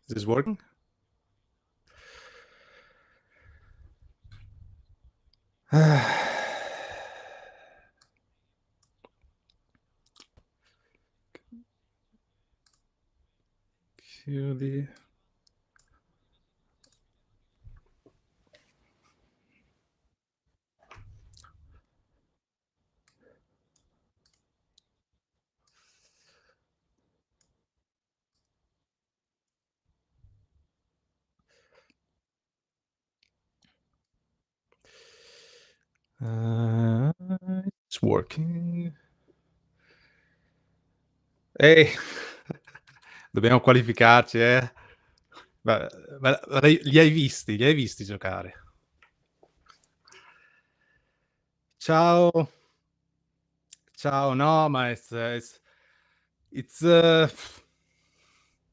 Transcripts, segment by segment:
Is this working? Chiudi. It's working. Ehi, dobbiamo qualificarci, eh? Ma li hai visti giocare? Ciao, ciao. No, ma it's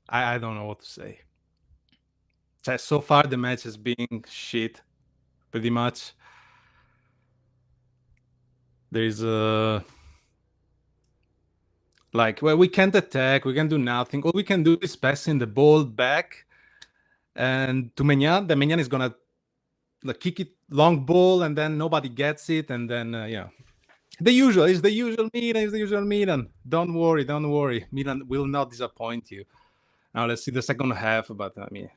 I don't know what to say. Cioè, so far the match has been shit, pretty much. There's like, well, we can't attack, we can do nothing. All we can do is passing the ball back and to Maignan. Then Maignan is gonna like kick it long ball, and then nobody gets it, and then yeah, the usual is the usual Milan. Is the usual Milan. Don't worry, don't worry. Milan will not disappoint you. Now let's see the second half. But I mean,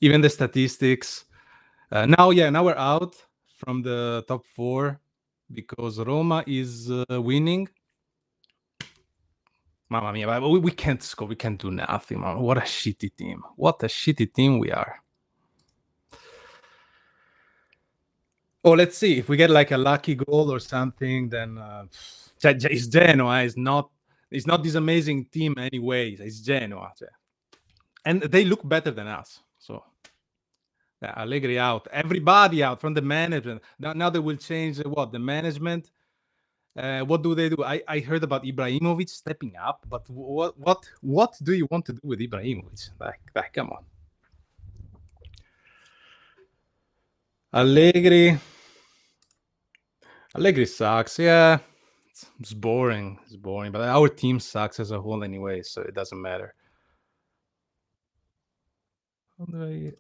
even the statistics. Now, yeah, now we're out from the top four because Roma is winning. Mamma mia, but we can't score. We can't do nothing. Man. What a shitty team. What a shitty team we are. Oh, let's see. If we get like a lucky goal or something, then it's Genoa. It's not this amazing team anyways. It's Genoa. And they look better than us. So yeah, Allegri out. Everybody out from the management. Now they will change what? The management. What do they do? I heard about Ibrahimovic stepping up, but what do you want to do with Ibrahimovic? Like come on. Allegri sucks. Yeah, it's boring. It's boring. But our team sucks as a whole anyway, so it doesn't matter. How do I...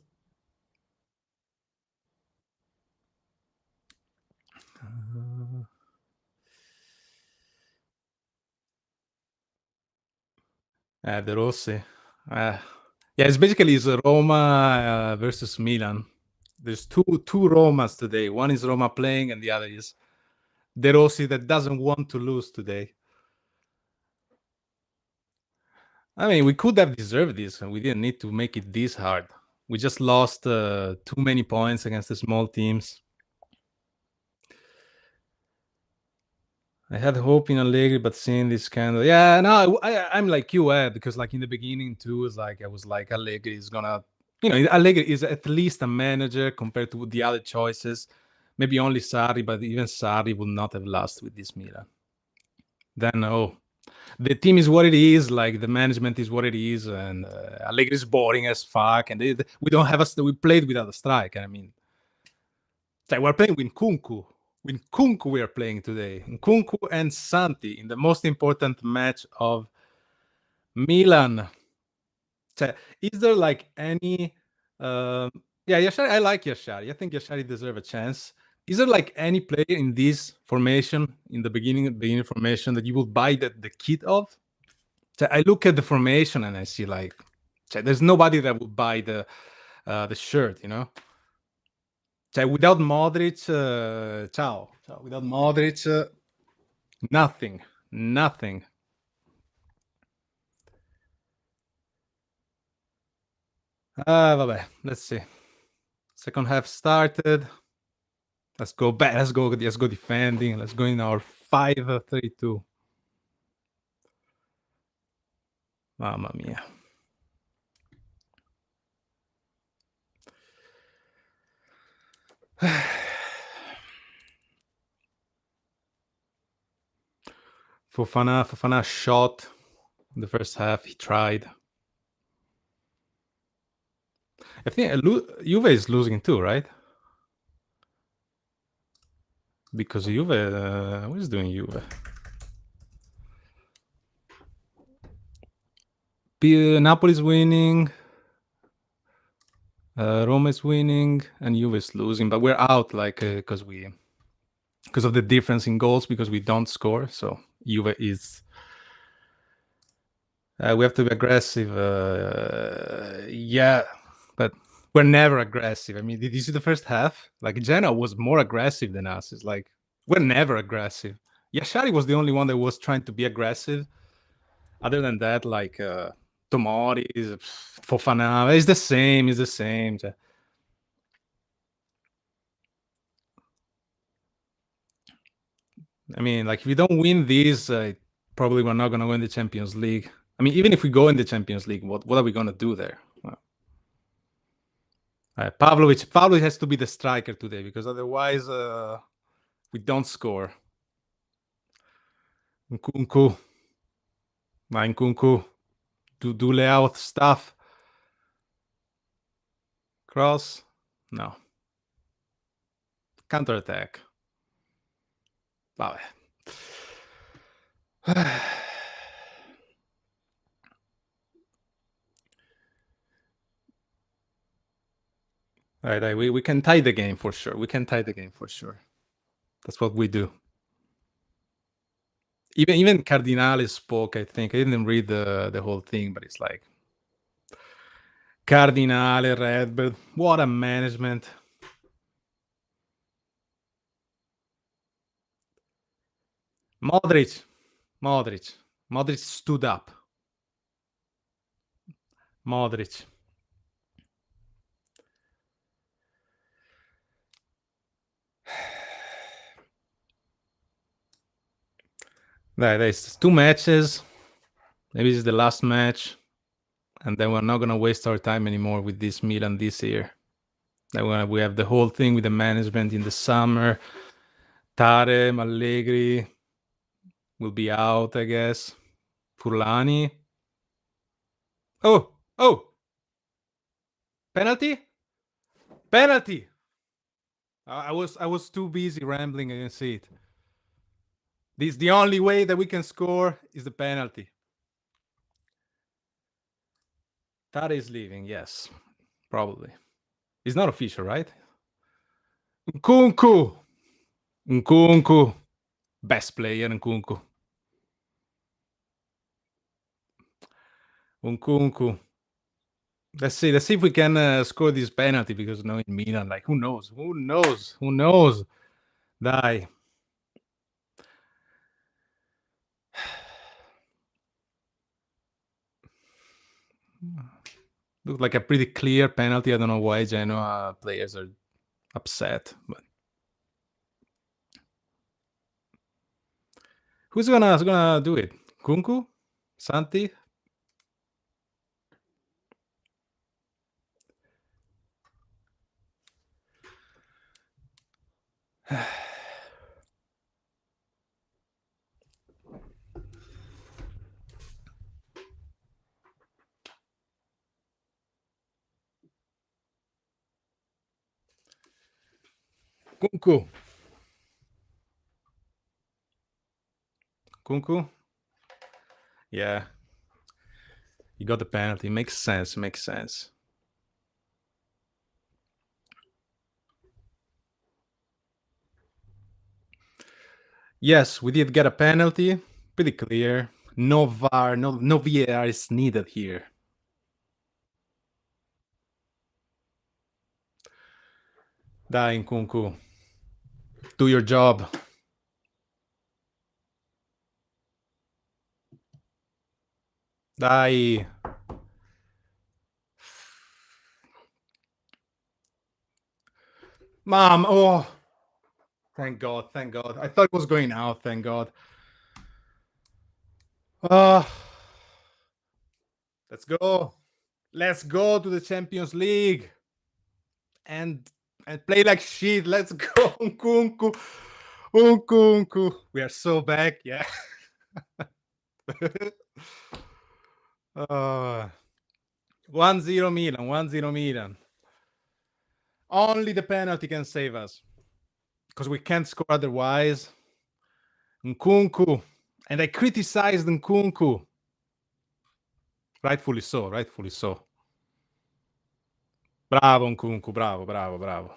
De Rossi. Yeah, it's basically it's Roma versus Milan. There's two Romas today. One is Roma playing, and the other is De Rossi that doesn't want to lose today. I mean, we could have deserved this, and we didn't need to make it this hard. We just lost too many points against the small teams. I had hope in Allegri, but seeing this kind of I'm like you, Ed, because like in the beginning too, I was like Allegri is gonna, Allegri is at least a manager compared to the other choices. Maybe only Sarri, but even Sarri would not have lasted with this Milan. Then the team is what it is, like the management is what it is, and Allegri is boring as fuck, and we don't have we played without a striker. I mean, like we're playing with Kunku. With Kunku, we are playing today. Kunku and Santi in the most important match of Milan. Is there like any? Yeah, Yashari. I like Yashari. I think Yashari deserves a chance. Is there like any player in this formation, in the beginning formation, that you would buy the kit of? I look at the formation and I see like, there's nobody that would buy the shirt, you know. Without Modric, ciao. Without Modric, nothing. Vabbè, let's see. Second half started. Let's go back. Let's go defending. Let's go in our 5-3-2. Mamma mia. Fofana shot in the first half. He tried. I think Juve is losing too, right? Because Juve, what is doing Juve? Napoli's winning, Roma is winning, and Juve is losing. But we're out, like, because of the difference in goals, because we don't score. So Juve is. We have to be aggressive. Yeah, but we're never aggressive. I mean, did you see the first half? Like, Genoa was more aggressive than us. It's like we're never aggressive. Yashari was the only one that was trying to be aggressive. Other than that, like Tomori, Fofana, it's the same. It's the same. I mean, like, if we don't win these, probably we're not gonna win the Champions League. I mean, even if we go in the Champions League, what are we gonna do there? Well, Pavlovic has to be the striker today, because otherwise we don't score. Nkunku, Nkunku, do layout stuff. Cross, no. Counter attack. Vabbè. Right, we can tie the game for sure. We can tie the game for sure. That's what we do. Even Cardinale spoke, I think. I didn't read the whole thing, but it's like Cardinale, Redbird, what a management. Modric stood up. Modric. There's 2 matches. Maybe this is the last match, and then we're not gonna waste our time anymore with this Milan this year. Then we have the whole thing with the management in the summer. Tarem, Allegri will be out, I guess. Furlani. Oh! Penalty! Penalty! I was too busy rambling. I didn't see it. This the only way that we can score is the penalty. Tare is leaving, yes. Probably. It's not official, right? Nkunku. Best player, Nkunku. Let's see if we can score this penalty, because now in Milan, like, who knows? Die. Looked like a pretty clear penalty. I don't know why Genoa players are upset, but who's gonna do it? Kunku? Santi? Kunku? Yeah. You got the penalty. Makes sense. Yes, we did get a penalty. Pretty clear. No VAR, no VAR is needed here. Dai, Nkunku. Do your job. Dai. Mom, oh. Thank God. I thought it was going out, thank God. Let's go. Let's go to the Champions League. And play like shit. Let's go, Nkunku. We are so back, yeah. 1-0 Milan. Only the penalty can save us, because we can't score otherwise. Nkunku. And I criticized Nkunku. Rightfully so, rightfully so. Bravo Nkunku, bravo, bravo, bravo.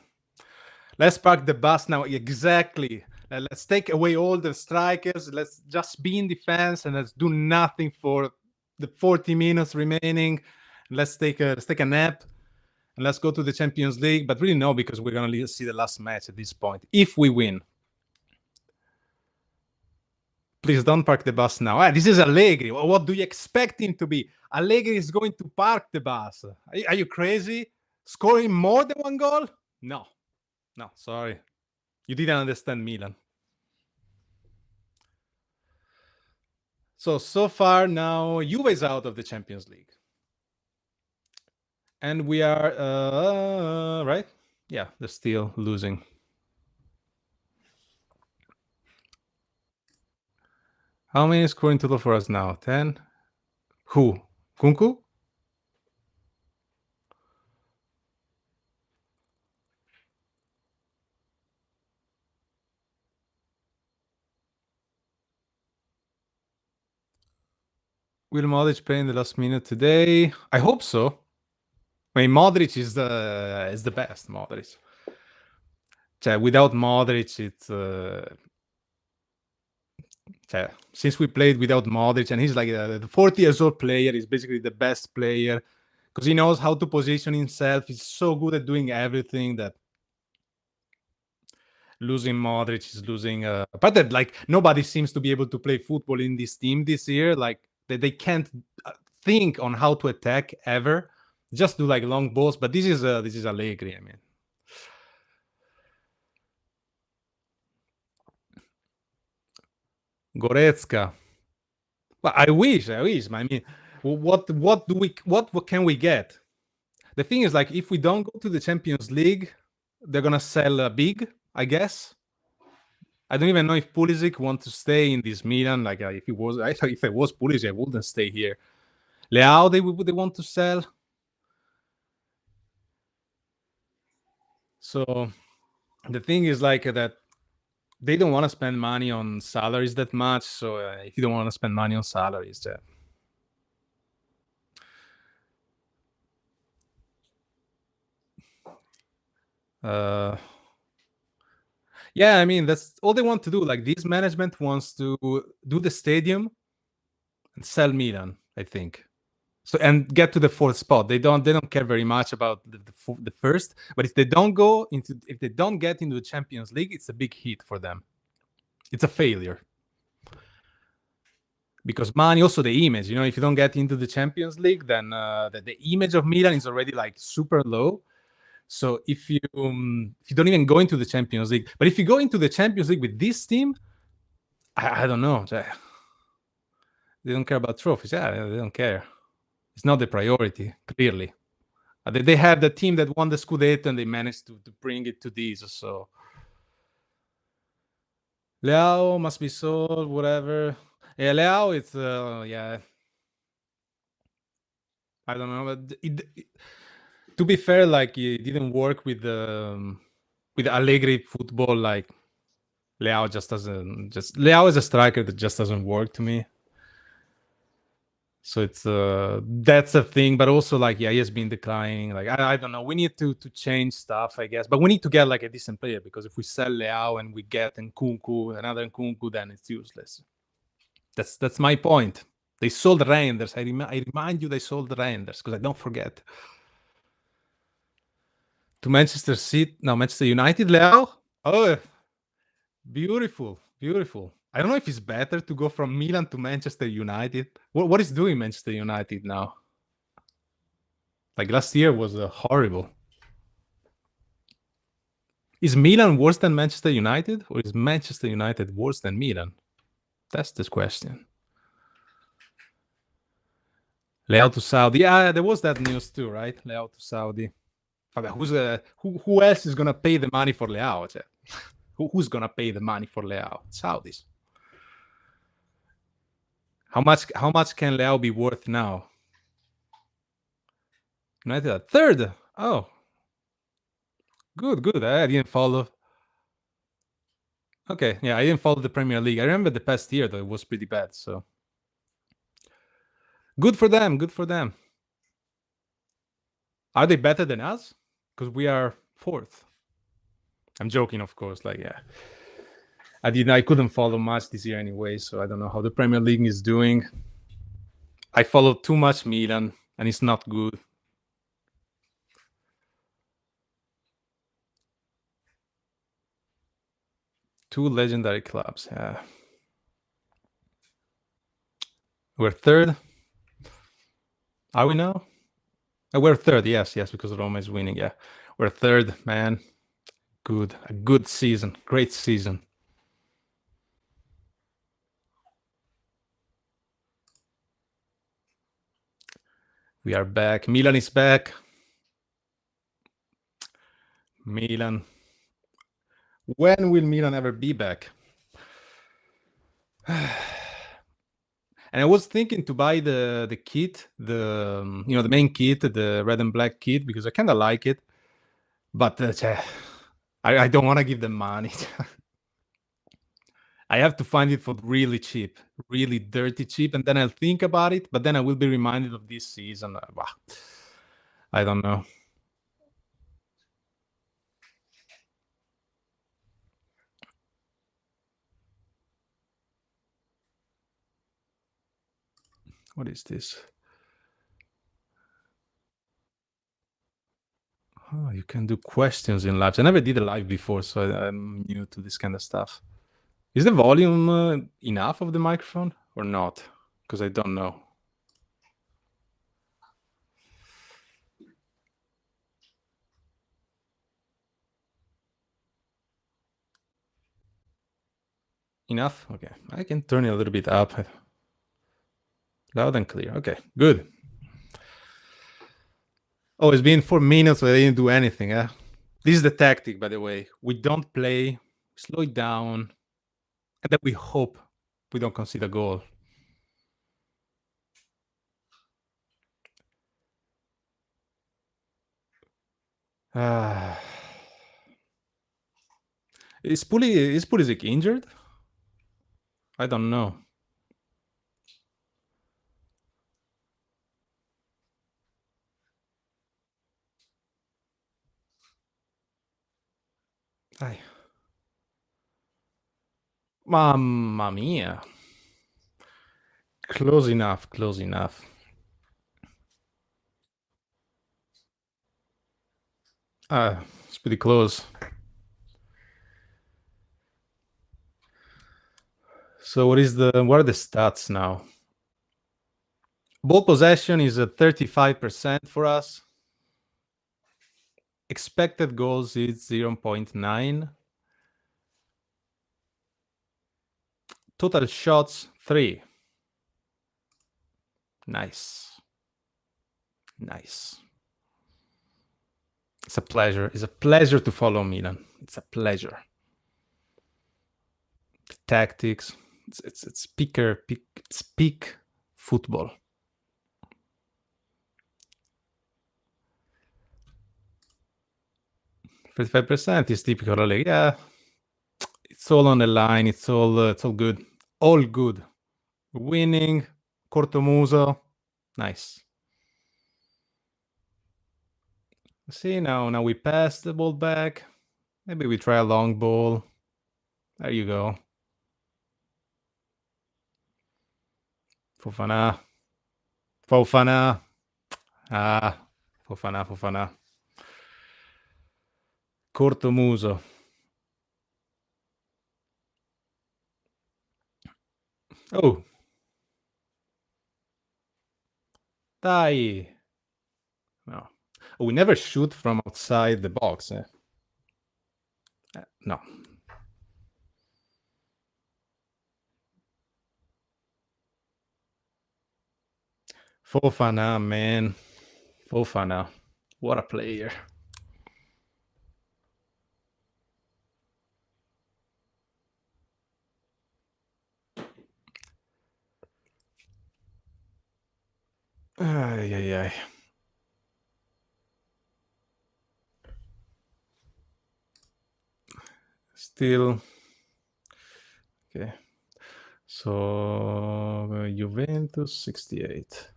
Let's park the bus now. Exactly. Let's take away all the strikers. Let's just be in defense and let's do nothing for the 40 minutes remaining. Let's take a nap and let's go to the Champions League. But really, no, because we're gonna see the last match at this point. If we win, please don't park the bus now. Ah, this is Allegri. What do you expect him to be? Allegri is going to park the bus. Are you crazy? Scoring more than one goal? No, no, sorry. You didn't understand Milan. So far now, Juve is out of the Champions League. And we are, right? Yeah, they're still losing. How many scoring total for us now? 10? Who? Kunku? Will Modric play in the last minute today? I hope so. I mean, Modric is the best. Modric. Cioè, without Modric, it's since we played without Modric, and he's like the 40 years old player, is basically the best player because he knows how to position himself. He's so good at doing everything that losing Modric is losing. But that, like, nobody seems to be able to play football in this team this year. Like they can't think on how to attack ever. Just do like long balls. But this is Allegri. I mean, Goretzka. Well, I wish. I mean, what can we get? The thing is, like, if we don't go to the Champions League, they're gonna sell big, I guess. I don't even know if Pulisic wants to stay in this Milan. Like, if it was Pulisic, I wouldn't stay here. Leao, they want to sell. So the thing is, like, that they don't want to spend money on salaries that much. So if you don't want to spend money on salaries, yeah, I mean, that's all they want to do. Like, this management wants to do the stadium and sell Milan, I think. So, and get to the fourth spot. They don't care very much about the first. But if they don't get into the Champions League, it's a big hit for them. It's a failure. Because money, also the image, if you don't get into the Champions League, then the image of Milan is already like super low. So if you don't even go into the Champions League, but if you go into the Champions League with this team, I don't know. They don't care about trophies. Yeah, they don't care. It's not the priority, clearly. They have the team that won the Scudetto and they managed to bring it to this. So Leao must be sold, whatever. Yeah, Leao, it's yeah. I don't know, but to be fair, like, it didn't work with Allegri football. Like, Leao just doesn't. Leao is a striker that just doesn't work to me. So it's that's a thing, but also, like, yeah, he has been declining. Like, I don't know. We need to change stuff, I guess, but we need to get like a decent player, because if we sell Leao and we get another Nkunku, then it's useless. That's my point. They sold Reinders. I remind you, they sold Reinders because I don't forget. To Manchester City, no, Manchester United, Leao. Oh, beautiful, beautiful. I don't know if it's better to go from Milan to Manchester United. What is doing Manchester United now? Like, last year was horrible. Is Milan worse than Manchester United, or is Manchester United worse than Milan? That's the question. Leao to Saudi. Yeah, there was that news too, right? Leao to Saudi. But who else is gonna pay the money for Leao? Who's gonna pay the money for Leao? Saudis. How much can Leao be worth now? United at third. Oh, good. I didn't follow. Okay, yeah, I didn't follow the Premier League. I remember the past year that it was pretty bad. So Good for them. Good for them. Are they better than us? Because we are fourth. I'm joking, of course. Like, yeah, I couldn't follow much this year anyway, so I don't know how the Premier League is doing. I followed too much Milan, and it's not good. Two legendary clubs. Yeah, we're third. Are we now? We're third. Yes, yes, because Roma is winning. Yeah, we're third. Man, good. A good season. Great season. We are back. Milan is back. Milan. When will Milan ever be back? And I was thinking to buy the kit, the main kit, the red and black kit, because I kind of like it, but I don't want to give them money. I have to find it for really cheap, really dirty cheap, and then I'll think about it. But then I will be reminded of this season. I don't know. What is this? Oh, you can do questions in lives. I never did a live before, so I'm new to this kind of stuff. Is the volume enough of the microphone or not? Because I don't know. Enough? Okay. I can turn it a little bit up. Loud and clear. Okay, good. Oh, it's been 4 minutes, but I didn't do anything. This is the tactic, by the way. We don't play, slow it down, and then we hope we don't concede a goal. Is Pulisic injured? I don't know. Ay. Mamma mia. Close enough, close enough. It's pretty close. So what are the stats now? Ball possession is at 35% for us. Expected goals is 0.9. Total shots 3. Nice. Nice. It's a pleasure. It's a pleasure to follow Milan. It's a pleasure. The tactics. It's peak football. 35% is typical League. Yeah, it's all on the line. It's all good. All good. Winning. Cortomuso. Nice. See now we pass the ball back. Maybe we try a long ball. There you go. Fofana. Fofana. Fofana. Cortomuso. Oh. Dai. No. Oh, we never shoot from outside the box. No. Fofana, man. Fofana. What a player. Ay, ay, ay. Still. Okay. So Juventus 68.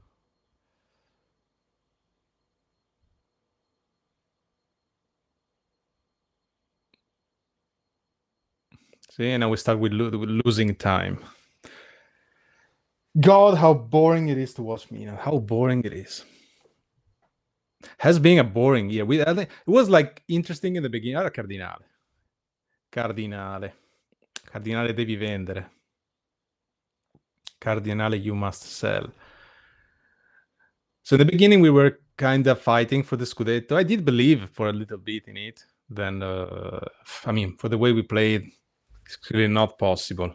See, now we start with losing time. God, how boring it is to watch Milan. How boring it is. Has been a boring year. It was like interesting in the beginning. Allora, Cardinale. Cardinale devi vendere. Cardinale you must sell. So in the beginning we were kind of fighting for the Scudetto. I did believe for a little bit in it. Then, I mean, for the way we played, it's really not possible.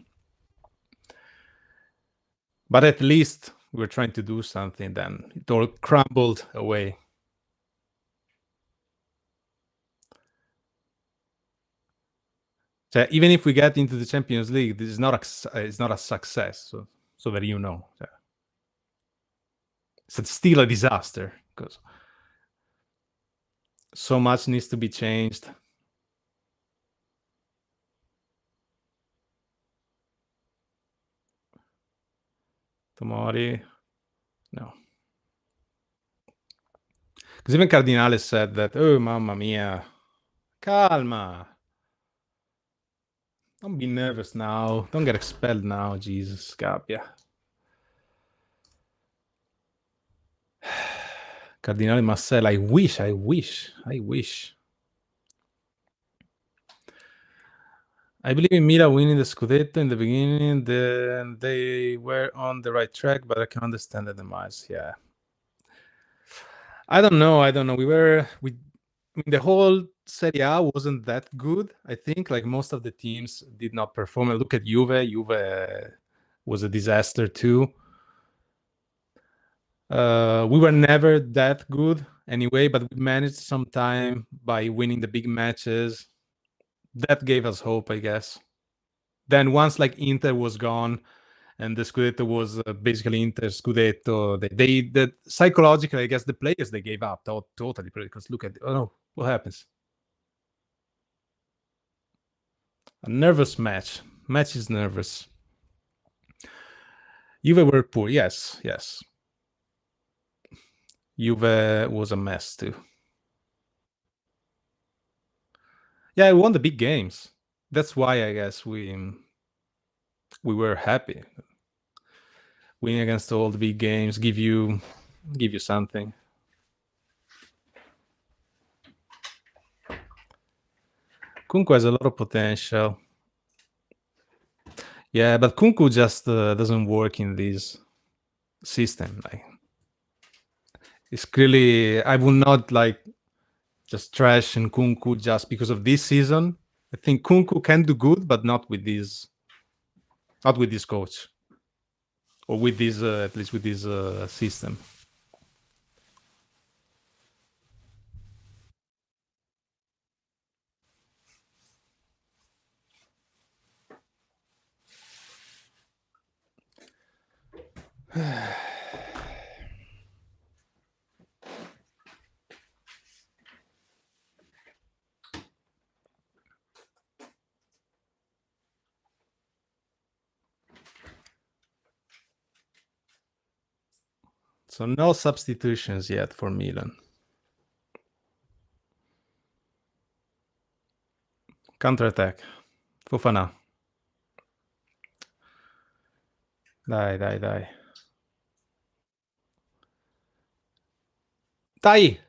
But at least we were trying to do something. Then it all crumbled away. So even if we get into the Champions League, this is not it's not a success. So that you know, it's still a disaster because so much needs to be changed. Tomori, no. Because even Cardinale said that, oh, mamma mia, calma. Don't be nervous now. Don't get expelled now, Jesus, Scappia. Cardinale Marcel, I wish. I believe in Milan winning the Scudetto in the beginning. Then they were on the right track, but I can understand the demise. Yeah. I don't know. The whole Serie A wasn't that good. I think like most of the teams did not perform. Look at Juve. Juve was a disaster too. We were never that good anyway, but we managed some time by winning the big matches. That gave us hope, I guess. Then once like Inter was gone and the Scudetto was basically Inter Scudetto, they psychologically, I guess the players, they gave up totally, because look at, oh no, what happens? A nervous match. Match is nervous. Juve were poor. Yes. Juve was a mess too. Yeah, we won the big games. That's why I guess we were happy. Winning against all the big games give you something. Kunku has a lot of potential. Yeah, but Kunku just doesn't work in this system. Like, it's clearly, I will not like just trash Kunku just because of this season. I think Kunku can do good, but not with this coach, or with this at least with this system. So no substitutions yet for Milan. Counter attack. Fofana. Dai. Dai!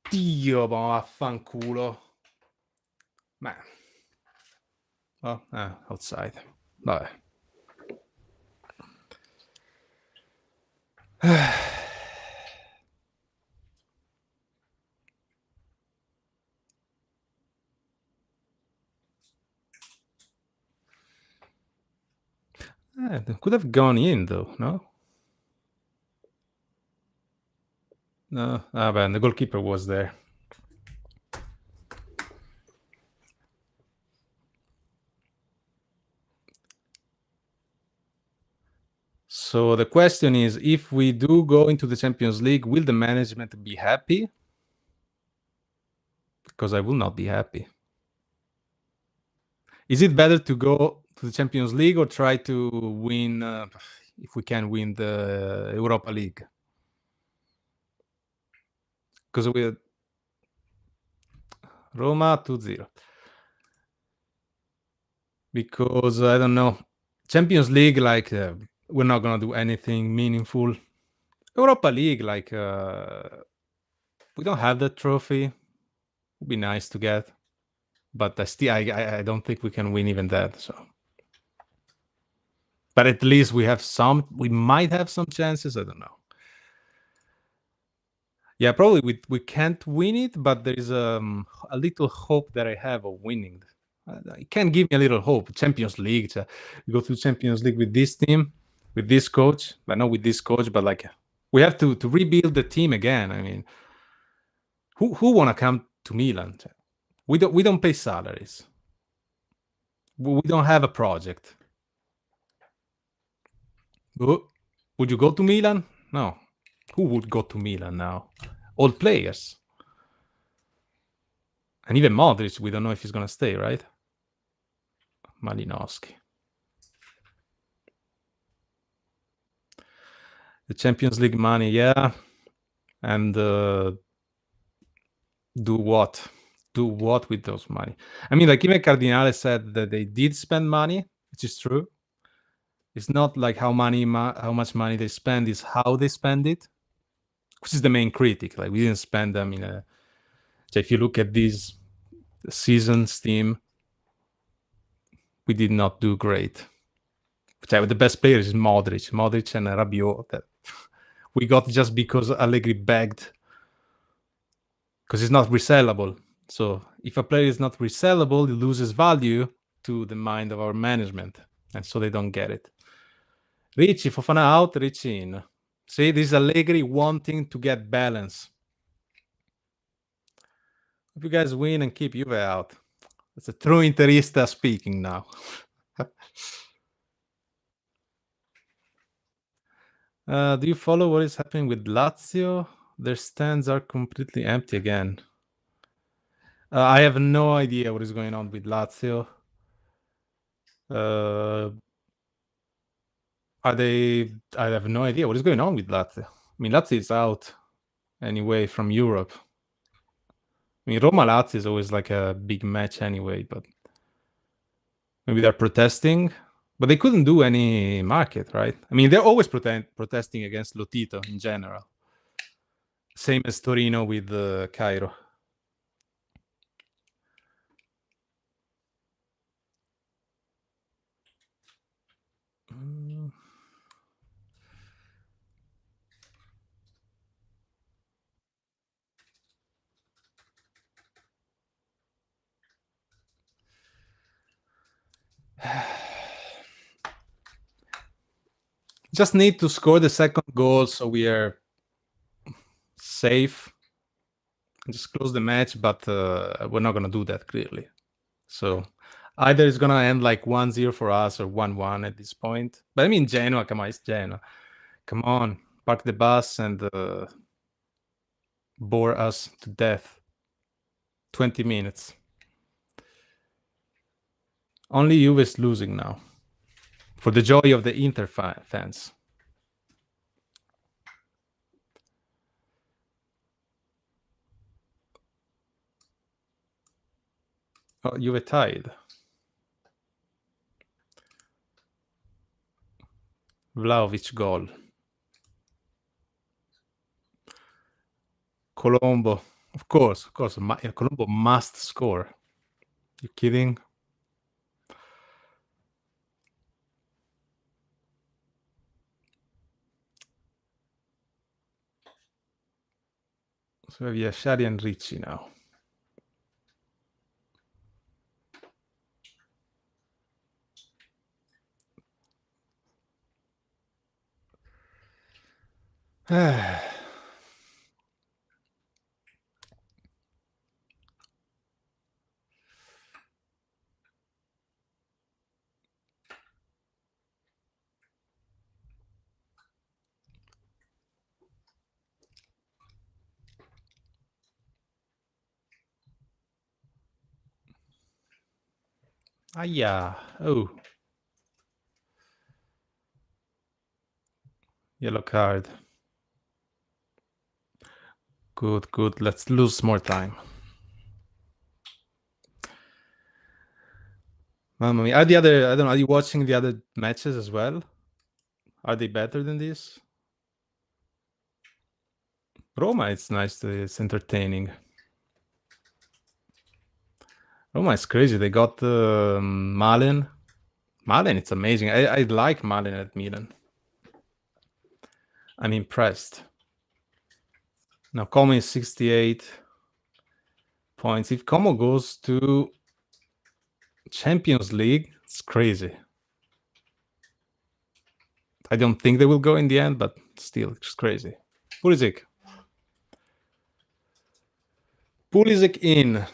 Dio, ma vaffanculo. Ma... Oh, outside. Vabbè. Could have gone in though, no? No. The goalkeeper was there. So the question is, if we do go into the Champions League, will the management be happy? Because I will not be happy. Is it better to go to the Champions League or try to win, if we can win the Europa League? Because we Roma 2-0. because I don't know. Champions League, like we're not gonna do anything meaningful. Europa League, like we don't have that trophy. Would be nice to get, but I don't think we can win even that. So, but at least we have some. We might have some chances. I don't know. Yeah, probably we can't win it, but there is a little hope that I have of winning. It can give me a little hope. Champions League, you go to Champions League with this team, with this coach, but not with this coach. But like, we have to rebuild the team again. I mean, who wanna come to Milan? We don't pay salaries. We don't have a project. Would you go to Milan? No. Who would go to Milan now? Old players. And even Modric, we don't know if he's gonna stay, right? Malinowski. The Champions League money, yeah. And do what? Do what with those money? I mean, like even Cardinale said that they did spend money, which is true. It's not like how much money they spend, is how they spend it, which is the main critic. Like we didn't spend them in a. So if you look at this season's team, we did not do great. The best players is Modric and Rabiot that we got just because Allegri begged, because it's not resellable. So if a player is not resellable, it loses value to the mind of our management, and so they don't get it. Ricci, Fofana out, Ricci in. See, this is Allegri wanting to get balance. If you guys win and keep Juve out, that's a true Interista speaking now. Do you follow what is happening with Lazio? Their stands are completely empty again. I have no idea what is going on with Lazio. Are they? I have no idea what is going on with Lazio. I mean, Lazio is out anyway from Europe. I mean, Roma Lazio is always like a big match anyway, but maybe they're protesting. But they couldn't do any market, right? I mean, they're always protesting against Lotito in general. Same as Torino with Cairo. Just need to score the second goal so we are safe. Just close the match, but we're not gonna do that clearly. So either it's gonna end like 1-0 for us or 1-1 at this point. But I mean, Genoa, come on, it's Genoa. Come on, park the bus and bore us to death. 20 minutes. Only Juve is losing now. For the joy of the Inter fans. Oh, Juve tied. Vlahovic goal. Colombo. Of course. Colombo must score. You kidding? So we have Shadi and Ricci now. Yeah. Oh. Yellow card. Good. Let's lose more time. Mamma mia. Are the other? I don't know. Are you watching the other matches as well? Are they better than this? Roma, it's nice. It's entertaining. Roma is crazy. They got Malen. Malen, it's amazing. I like Malen at Milan. I'm impressed. Now Como is 68 points. If Como goes to Champions League, it's crazy. I don't think they will go in the end, but still, it's crazy. Pulisic. Pulisic in.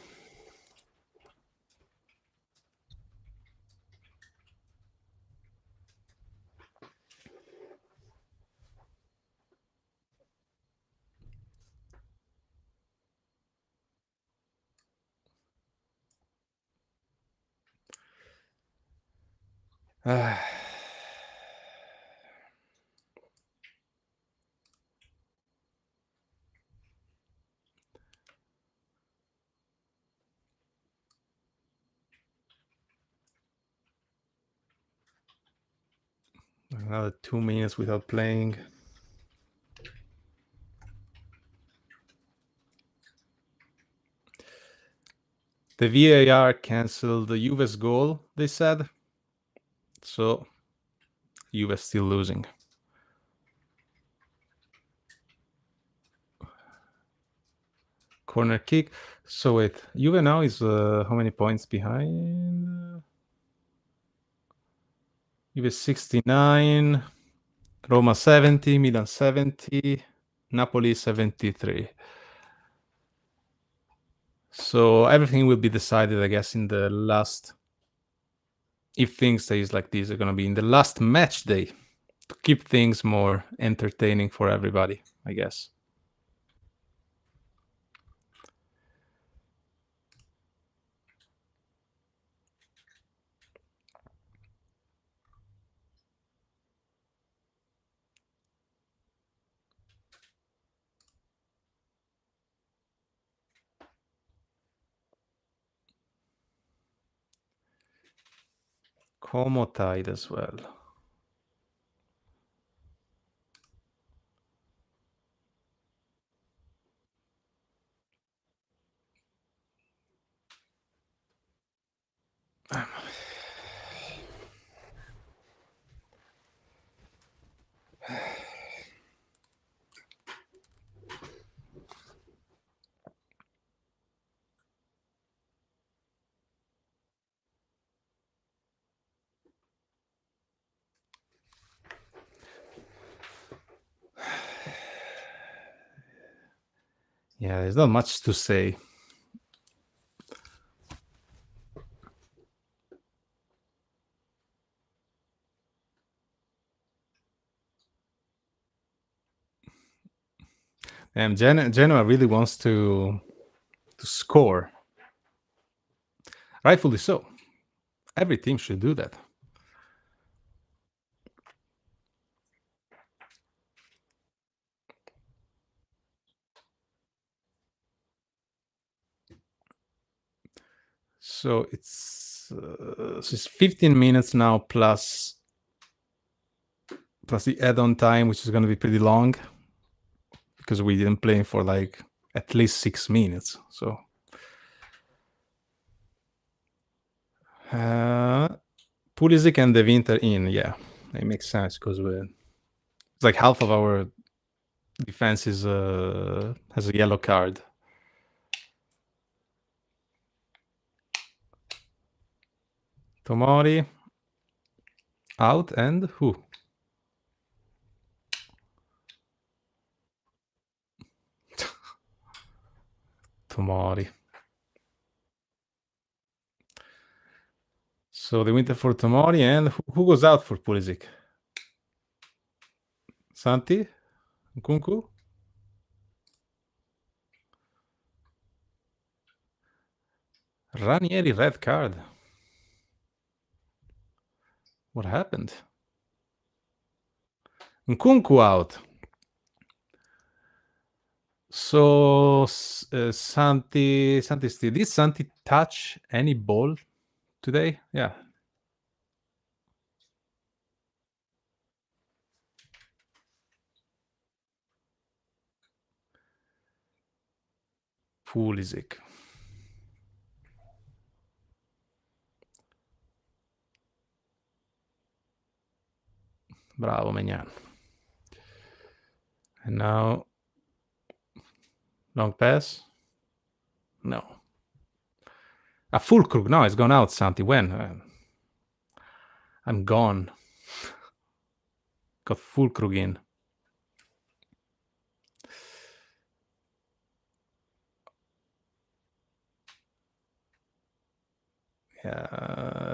Another 2 minutes without playing. The VAR canceled the Juve's goal, they said. So, Juve still losing. Corner kick. So wait, Juve now is how many points behind? Juve 69, Roma 70, Milan 70, Napoli 73. So everything will be decided, I guess, in the last. If things stays like this, are gonna be in the last match day to keep things more entertaining for everybody, I guess. Como tied as well. Yeah, there's not much to say. And Genoa really wants to score. Rightfully so. Every team should do that. So it's 15 minutes now plus the add-on time, which is going to be pretty long because we didn't play for like at least 6 minutes. So Pulisic and De Winter in, yeah, it makes sense because it's like half of our defense is has a yellow card. Tomori out and who? Tomori. So the winter for Tomori, and who goes out for Pulisic? Santi? Nkunku? Ranieri red card. What happened? Nkunku out. So Santi still. Did Santi touch any ball today? Yeah, Pulisic. Bravo, Maignan. And now, long pass. No. A full crook. No, it's gone out, Santi. When? I'm gone. Got full crook in.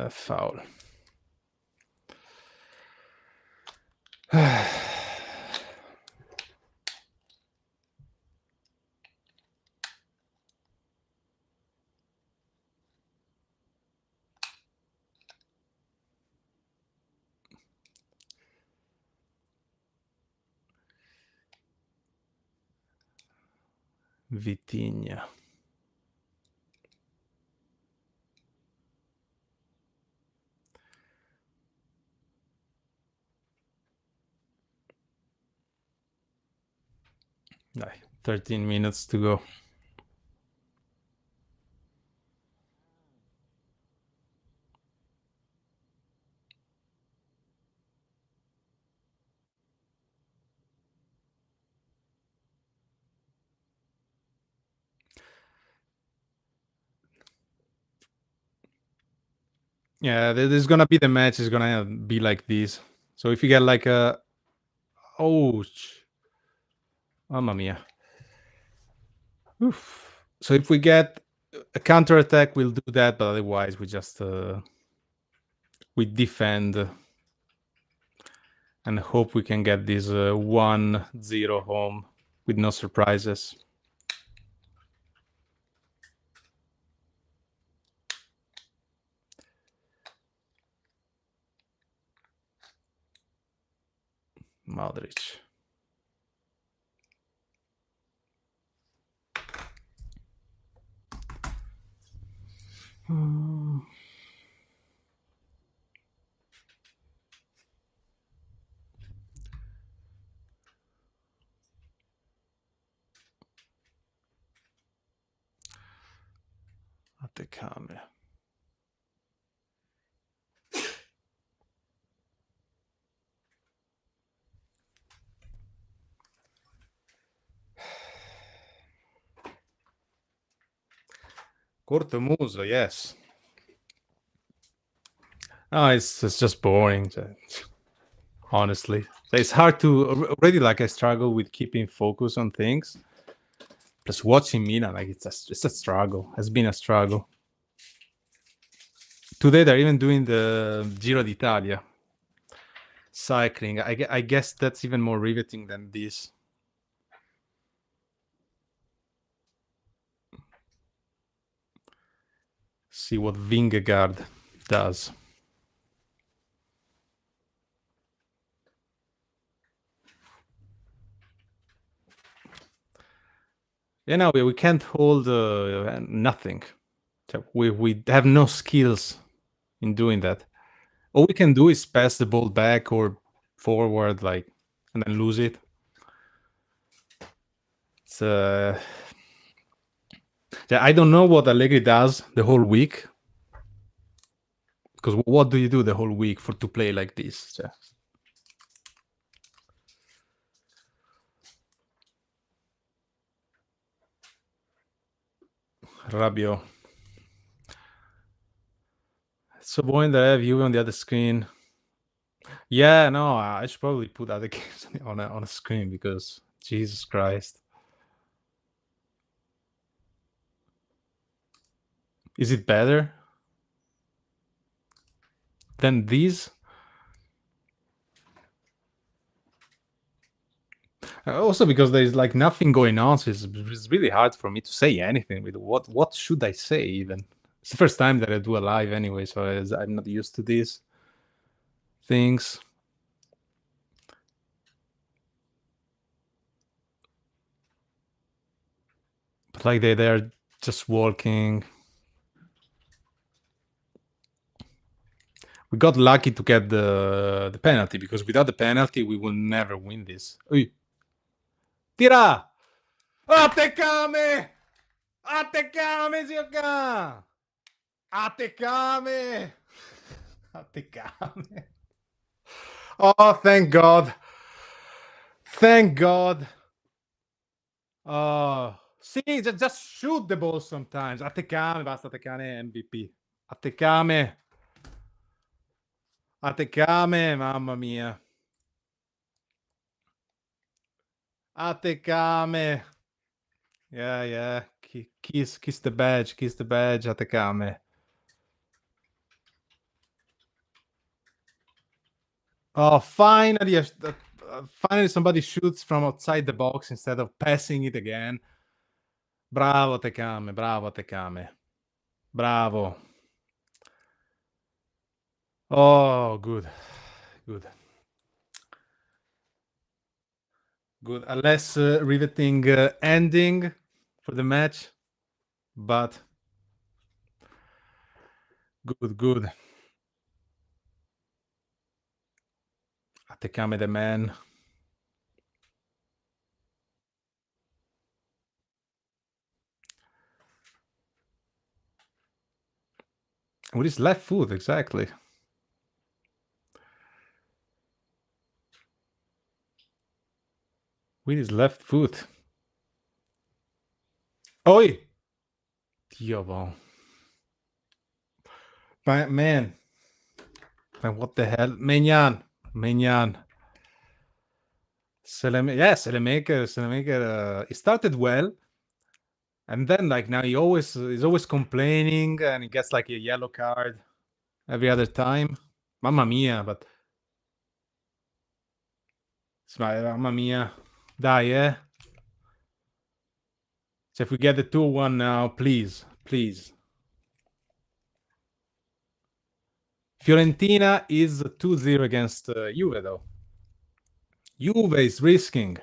Foul. Vitinha. Dai, 13 minutes to go. Yeah, there's gonna be the match is gonna be like this. So if you get like a, ouch, mamma mia. Oof. So if we get a counter attack, we'll do that, but otherwise we just we defend and hope we can get this 1-0 home with no surprises. Modric. Attaccame. Cortomuso, yes. Oh, it's just boring. Honestly, it's hard to already. Like I struggle with keeping focus on things. Plus watching Milan, like it's a struggle. It's been a struggle. Today they're even doing the Giro d'Italia cycling. I guess that's even more riveting than this. See what Vingegaard does. You know, we can't hold nothing. So we have no skills in doing that. All we can do is pass the ball back or forward, like, and then lose it. It's yeah, I don't know what Allegri does the whole week. Because what do you do the whole week to play like this? Yeah. Rabiot. It's so boring that I have you on the other screen. Yeah, no, I should probably put other games on a screen because Jesus Christ. Is it better than these? Also because there's like nothing going on, so it's really hard for me to say anything. With what should I say even? It's the first time that I do a live anyway, so I'm not used to these things. But like they're just walking. We got lucky to get the penalty because without the penalty we will never win this. Ui. Tira! Attaccame! Attaccame, zio Can! Attaccame! Attaccame! Oh, thank God! Thank God! Oh, sì, just shoot the ball sometimes. Attaccame, basta attaccare MVP. Attaccame. Attaccame, mamma mia. Attaccame. Yeah, yeah. Kiss the badge, kiss the badge, attaccame. Oh, finally, finally somebody shoots from outside the box instead of passing it again. Bravo Attaccame, bravo Attaccame. Bravo. Oh, good. Good. Good. A less riveting ending for the match, but good, good. Attaccame the man. With his left foot, exactly. With his left foot. Oi! Dio, boh. Man. Man, what the hell? Maignan. Maignan. Selemaker. He started well, and then like now he's always complaining, and he gets like a yellow card every other time. Mamma mia! But mamma mia! Dai, eh? So if we get the 2-1 now, please, please. Fiorentina is 2-0 against Juve, though. Juve is risking.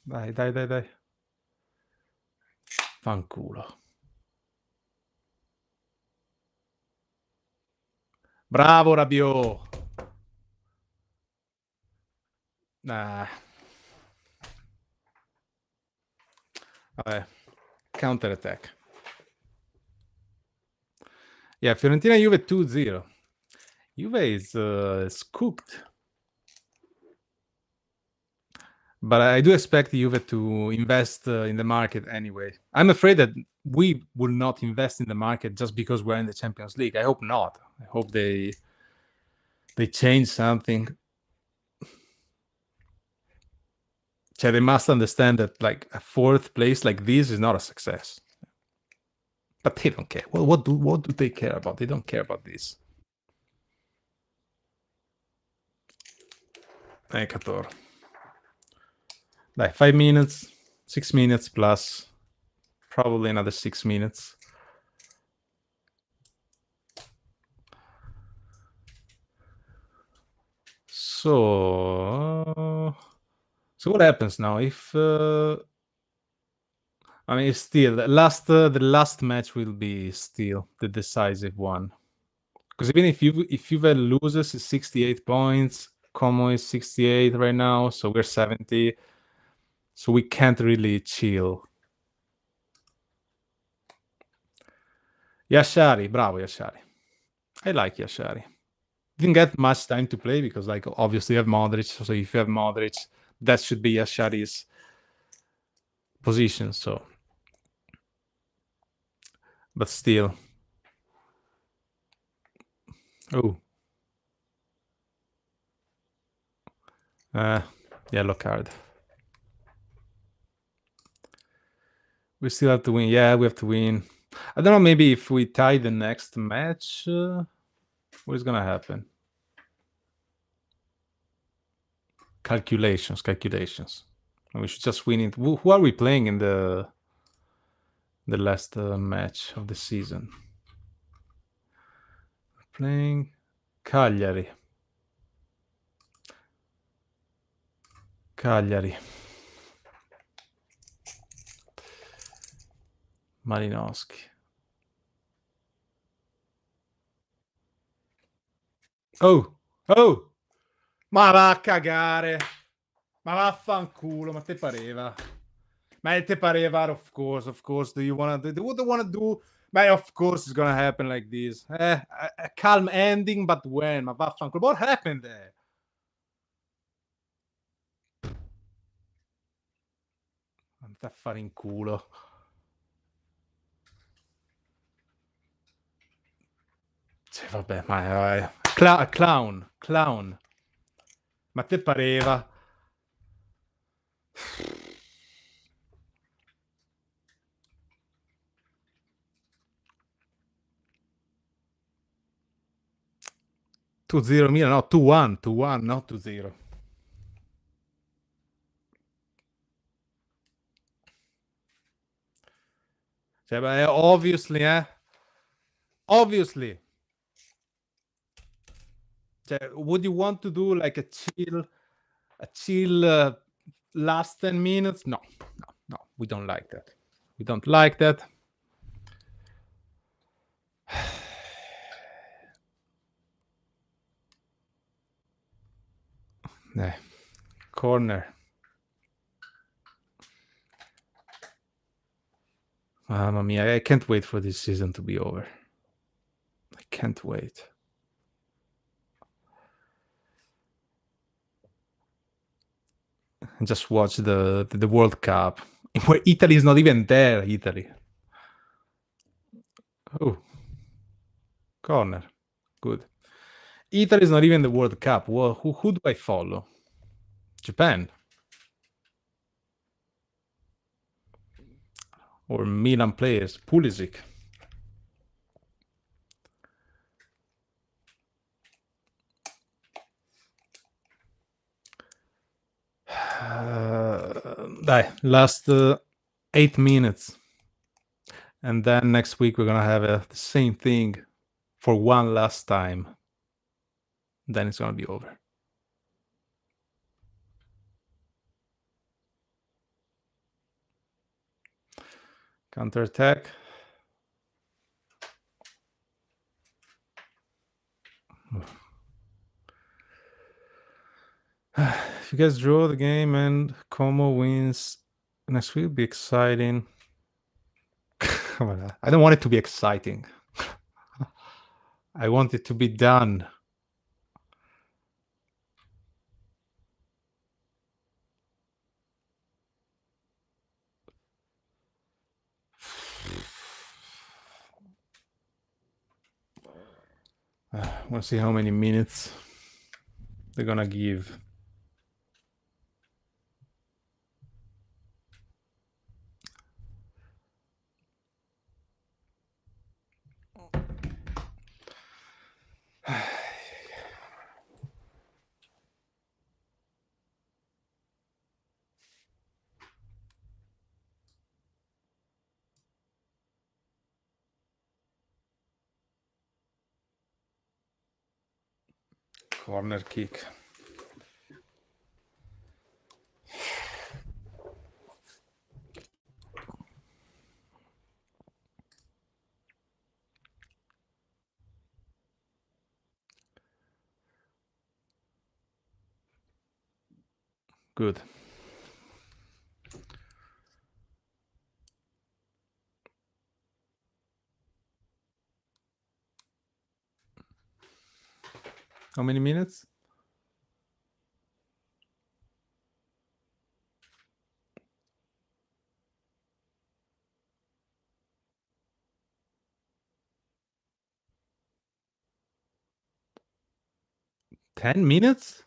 Dai. Fanculo. Bravo Rabiot. Nah. Vabbè. Counter attack. Yeah, Fiorentina Juve 2-0. Juve is cooked. But I do expect Juve to invest in the market anyway. I'm afraid that we will not invest in the market just because we're in the Champions League. I hope not. I hope they change something. So they must understand that like a fourth place like this is not a success. But they don't care. Well, what do they care about? They don't care about this. Cator. Dai, 5 minutes, 6 minutes plus probably another 6 minutes. So what happens now if I mean still the last match will be still the decisive one, because even if Juve loses, it's 68 points. Como is 68 right now, so we're 70. So we can't really chill. Yashari, bravo Yashari. I like Yashari. Didn't get much time to play because, like, obviously you have Modric. So if you have Modric, that should be Yashari's position. So, but still, oh, yellow card. We still have to win. Yeah, we have to win. I don't know. Maybe if we tie the next match, what is gonna happen? Calculations. And we should just win it. Who are we playing in the last match of the season? We're playing Cagliari. Malinowski. Oh, oh, ma va a cagare. Ma vaffanculo, ma te pareva. Ma te pareva, of course. Do you wanna do? What do you wanna do? Ma of course it's gonna happen like this. A calm ending, but when? Ma vaffanculo. What happened there? Andate a fare in culo. Cioè, vabbè, ma clown. Ma te pareva. 2-0 Milan, no, 2-1, not 2-0. Cioè, beh, obviously. Cioè, would you want to do like a chill last 10 minutes? No, we don't like that. We don't like that. Corner. Mamma mia, I can't wait for this season to be over. I can't wait. And just watch the World Cup where Italy is not even there. Italy. Oh, corner. Good. Italy is not even the World Cup. Well, who do I follow? Japan or Milan players? Pulisic. Dai, last 8 minutes. And then next week we're gonna have the same thing for one last time. Then it's gonna be over. Counter attack. If you guys draw the game and Como wins next week, it'll be exciting. I don't want it to be exciting. I want it to be done. I want to see how many minutes they're gonna give. Corner kick. Good. How many minutes? 10 minutes?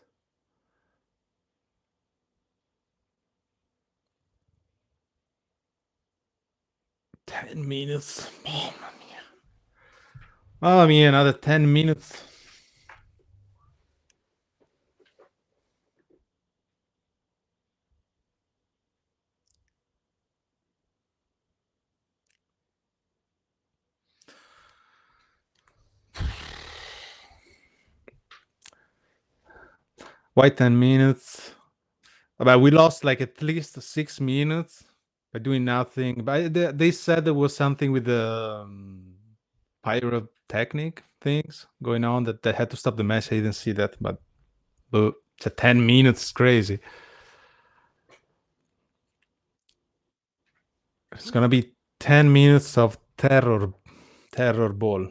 Ten minutes. Oh, mamma mia, another 10 minutes. Why 10 minutes? But we lost like at least 6 minutes by doing nothing. But they said there was something with the pyrotechnic things going on that they had to stop the match. I didn't see that, but it's a 10 minutes. It's crazy. It's gonna be 10 minutes of terror ball.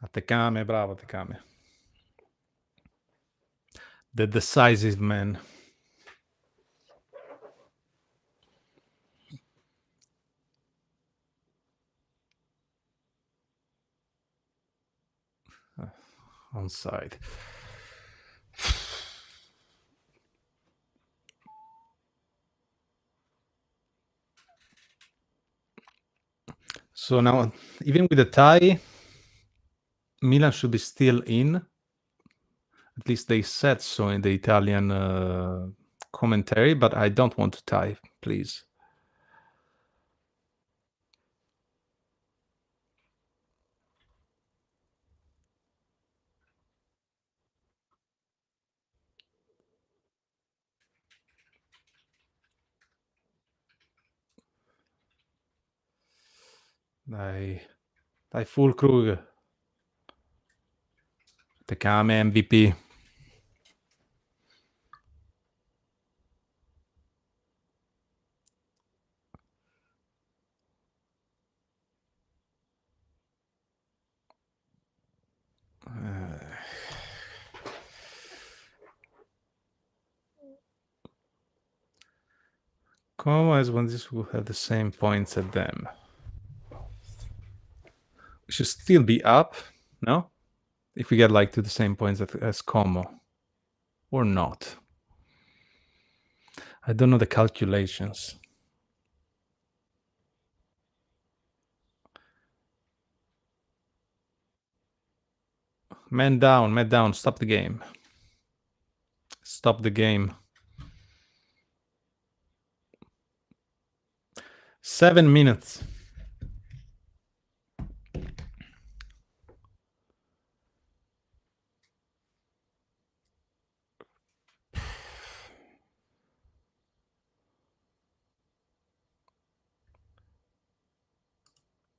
Atekame, bravo Atekame. The decisive man. Onside. So now, even with the tie, Milan should be still in. At least they said so in the Italian commentary, but I don't want to tie, please. Dai full Krug. Tekame MVP. Como as when this will have the same points at them. We should still be up, no? If we get like to the same points as Como. Or not. I don't know the calculations. Man down, stop the game. Stop the game. 7 minutes.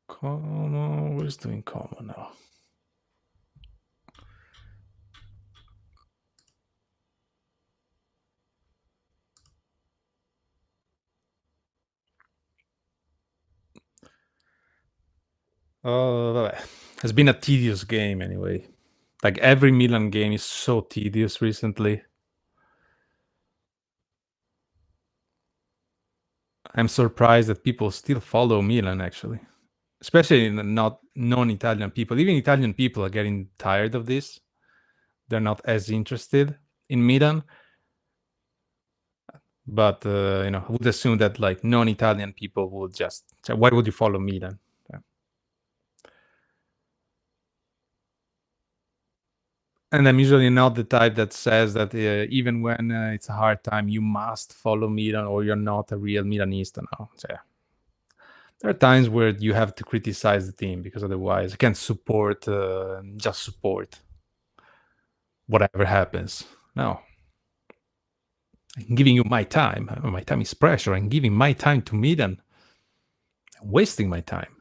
Como, who's doing Como now? Oh, it's been a tedious game anyway. Like every Milan game is so tedious recently. I'm surprised that people still follow Milan actually. Especially not non-Italian people. Even Italian people are getting tired of this. They're not as interested in Milan. But I would assume that like non-Italian people would just say, why would you follow Milan? And I'm usually not the type that says that even when it's a hard time, you must follow Milan or you're not a real Milanista now. So, yeah. There are times where you have to criticize the team because otherwise you can't support, just support whatever happens. No. I'm giving you my time. My time is pressure. I'm giving my time to Milan. I'm wasting my time.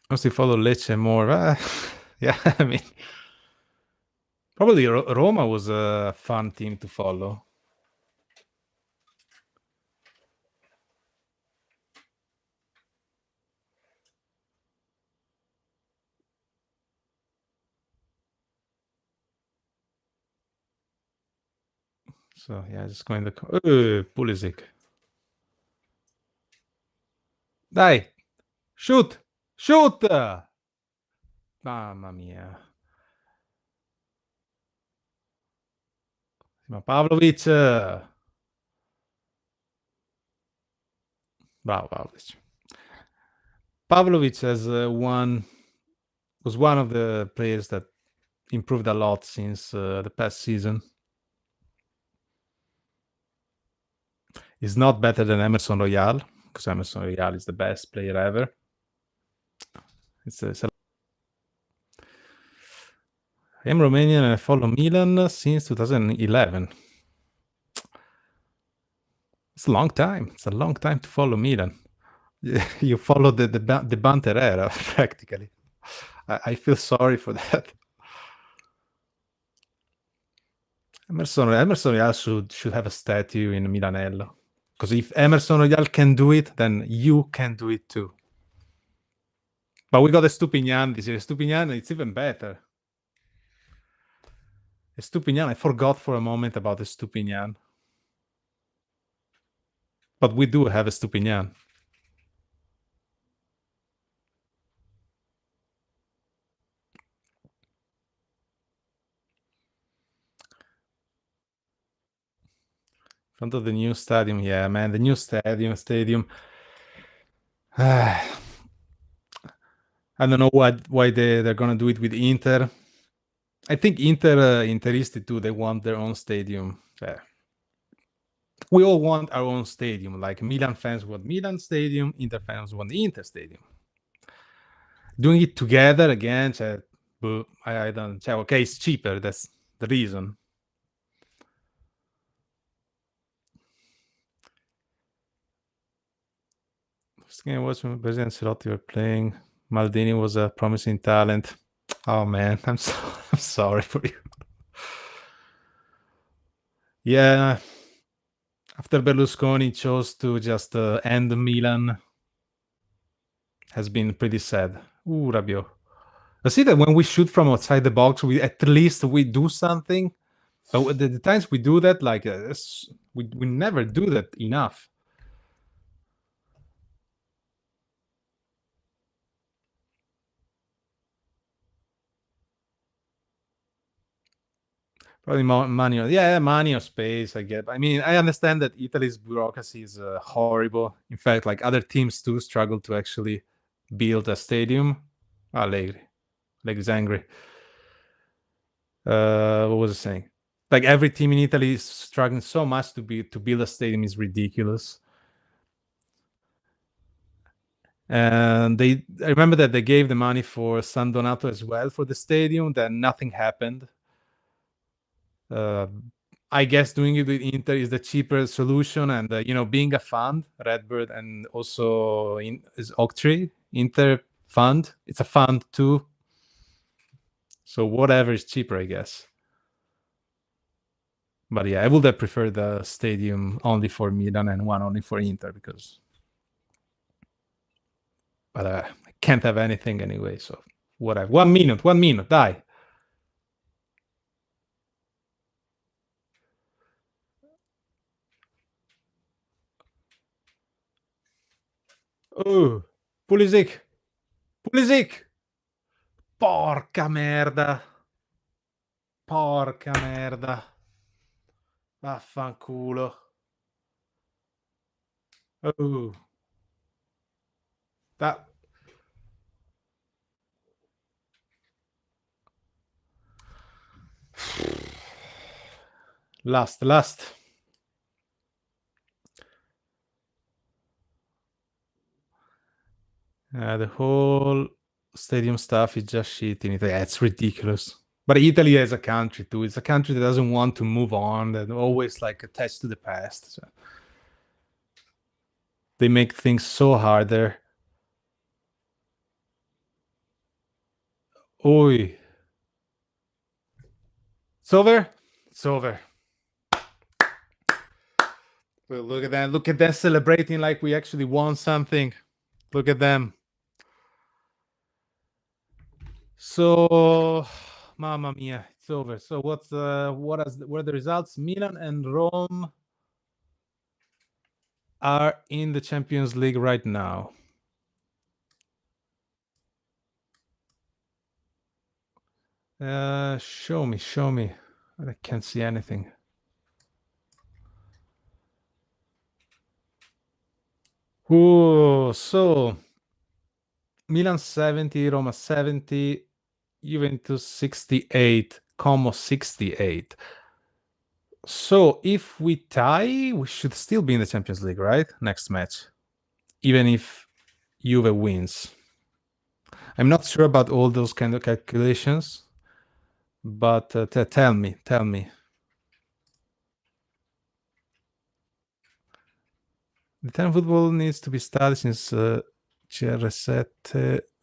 Mostly follow Lecce more. Yeah, I mean, probably Roma was a fun team to follow. So yeah, just going to Pulisic. Dai, shoot, shoot! Mamma mia. Ma Pavlovic. Bravo, Pavlovic. Pavlovic was one of the players that improved a lot since the past season. He's not better than Emerson Royal, because Emerson Royal is the best player ever. I'm Romanian and I follow Milan since 2011. It's a long time. It's a long time to follow Milan. You follow the Banter era, practically. I feel sorry for that. Emerson Royal should have a statue in Milanello. Because if Emerson Royal can do it, then you can do it too. But we got Estupinian this year. Estupinian, it's even better. Estupinian, I forgot for a moment about Estupinian. But we do have Estupinian. In front of the new stadium, yeah, man, the new stadium. I don't know why they're gonna do it with Inter. I think Interisti too. They want their own stadium. We all want our own stadium. Like Milan fans want Milan stadium, Inter fans want the Inter stadium. Doing it together again, I don't. Okay, it's cheaper. That's the reason. First game I watched when Berger and Ancelotti were playing. Maldini was a promising talent. Oh man, I'm sorry for you. Yeah, after Berlusconi chose to just end Milan, has been pretty sad. Ooh, Rabiot. I see that when we shoot from outside the box, we at least we do something. But the times we do that, like we never do that enough. Probably money. Yeah, money or space. I get. I mean, I understand that Italy's bureaucracy is horrible. In fact, like other teams too struggle to actually build a stadium. Allegri is angry. What was I saying? Like every team in Italy is struggling so much to build a stadium is ridiculous. And I remember that they gave the money for San Donato as well for the stadium. Then nothing happened. I guess doing it with Inter is the cheaper solution, and being a fund, Redbird, and also is Octree Inter fund. It's a fund too, so whatever is cheaper, I guess. But yeah, I would have preferred the stadium only for Milan and one only for Inter because, but I can't have anything anyway. So whatever. 1 minute, die. Oh, Pulisic. Porca merda. Porca merda. Vaffanculo. Oh. That. Last. The whole stadium stuff is just shit in Italy. It's ridiculous. But Italy as a country too. It's a country that doesn't want to move on. That always like attached to the past. So they make things so hard there. Oi. It's over. It's over. Well, look at that. Look at them celebrating like we actually won something. Look at them. So, mamma mia, it's over. So what are the results? Milan and Rome are in the Champions League right now. Show me. I can't see anything. Oh, so Milan 70, Roma 70, Juventus 68, Como 68. So if we tie, we should still be in the Champions League, right? Next match, even if Juve wins. I'm not sure about all those kind of calculations, but tell me. The Italian football needs to be started since CR7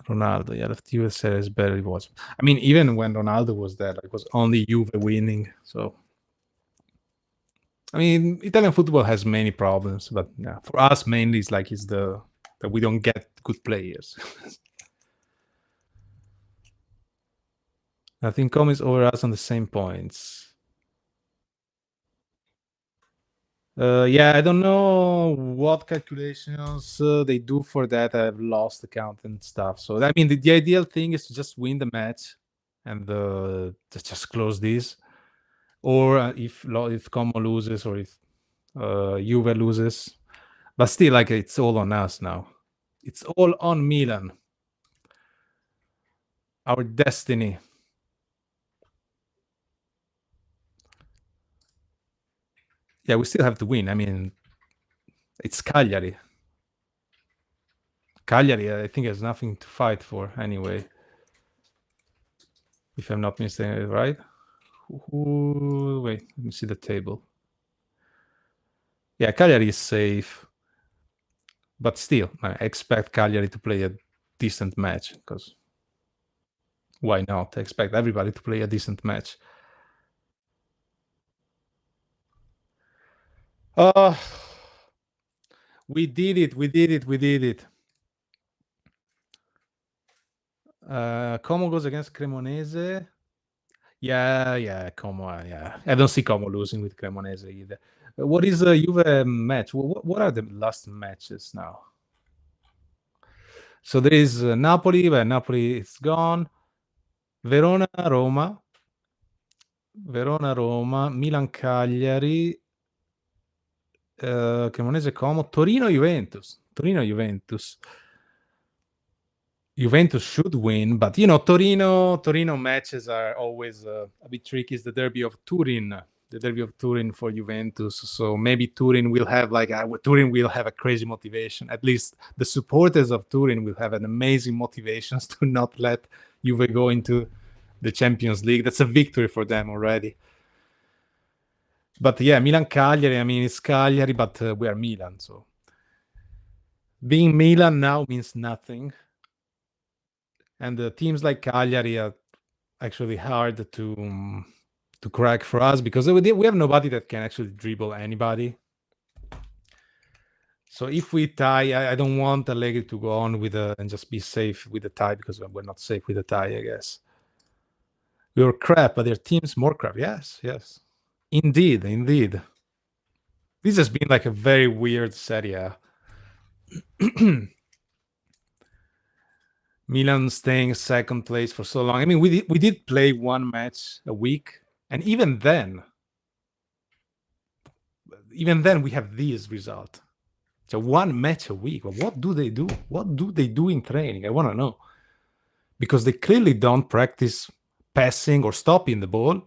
Ronaldo. Yeah, the Juve series barely was. I mean, even when Ronaldo was there, like, it was only Juve winning. So, I mean, Italian football has many problems, but yeah, for us mainly it's like it's the that we don't get good players. I think Com is over us on the same points. Yeah, I don't know what calculations they do for that. I've lost the count and stuff. So I mean, the ideal thing is to just win the match and just close this. Or if Como loses, or if Juve loses, but still, like, it's all on us now. It's all on Milan. Our destiny. Yeah, we still have to win. I mean, it's Cagliari. Cagliari, I think, has nothing to fight for anyway. If I'm not mistaken, right? Wait, let me see the table. Yeah, Cagliari is safe, but still, I expect Cagliari to play a decent match, because why not? I expect everybody to play a decent match. Uh we did it. Como goes against Cremonese. Yeah, Como. Yeah, I don't see Como losing with Cremonese either. What is the Juve match? What are the last matches now? So there is Napoli, but Napoli is gone. Verona, Roma, Milan, Cagliari, Cremonese, Como, Torino, Juventus. Juventus should win, but Torino matches are always a bit tricky. It's the Derby of Turin, for Juventus. So maybe Turin will have a crazy motivation. At least the supporters of Turin will have an amazing motivations to not let Juve go into the Champions League. That's a victory for them already. But yeah, Milan Cagliari. I mean, it's Cagliari, but we are Milan, so being Milan now means nothing. And the teams like Cagliari are actually hard to crack for us, because we have nobody that can actually dribble anybody. So if we tie, I don't want Allegri to go on with and just be safe with the tie, because we're not safe with the tie, I guess. We were crap, but their team's more crap. Yes. Indeed. This has been like a very weird Serie A. Milan staying second place for so long. I mean, we did play one match a week, and even then we have this result. So one match a week. Well, what do they do? What do they do in training? I want to know. Because they clearly don't practice passing or stopping the ball.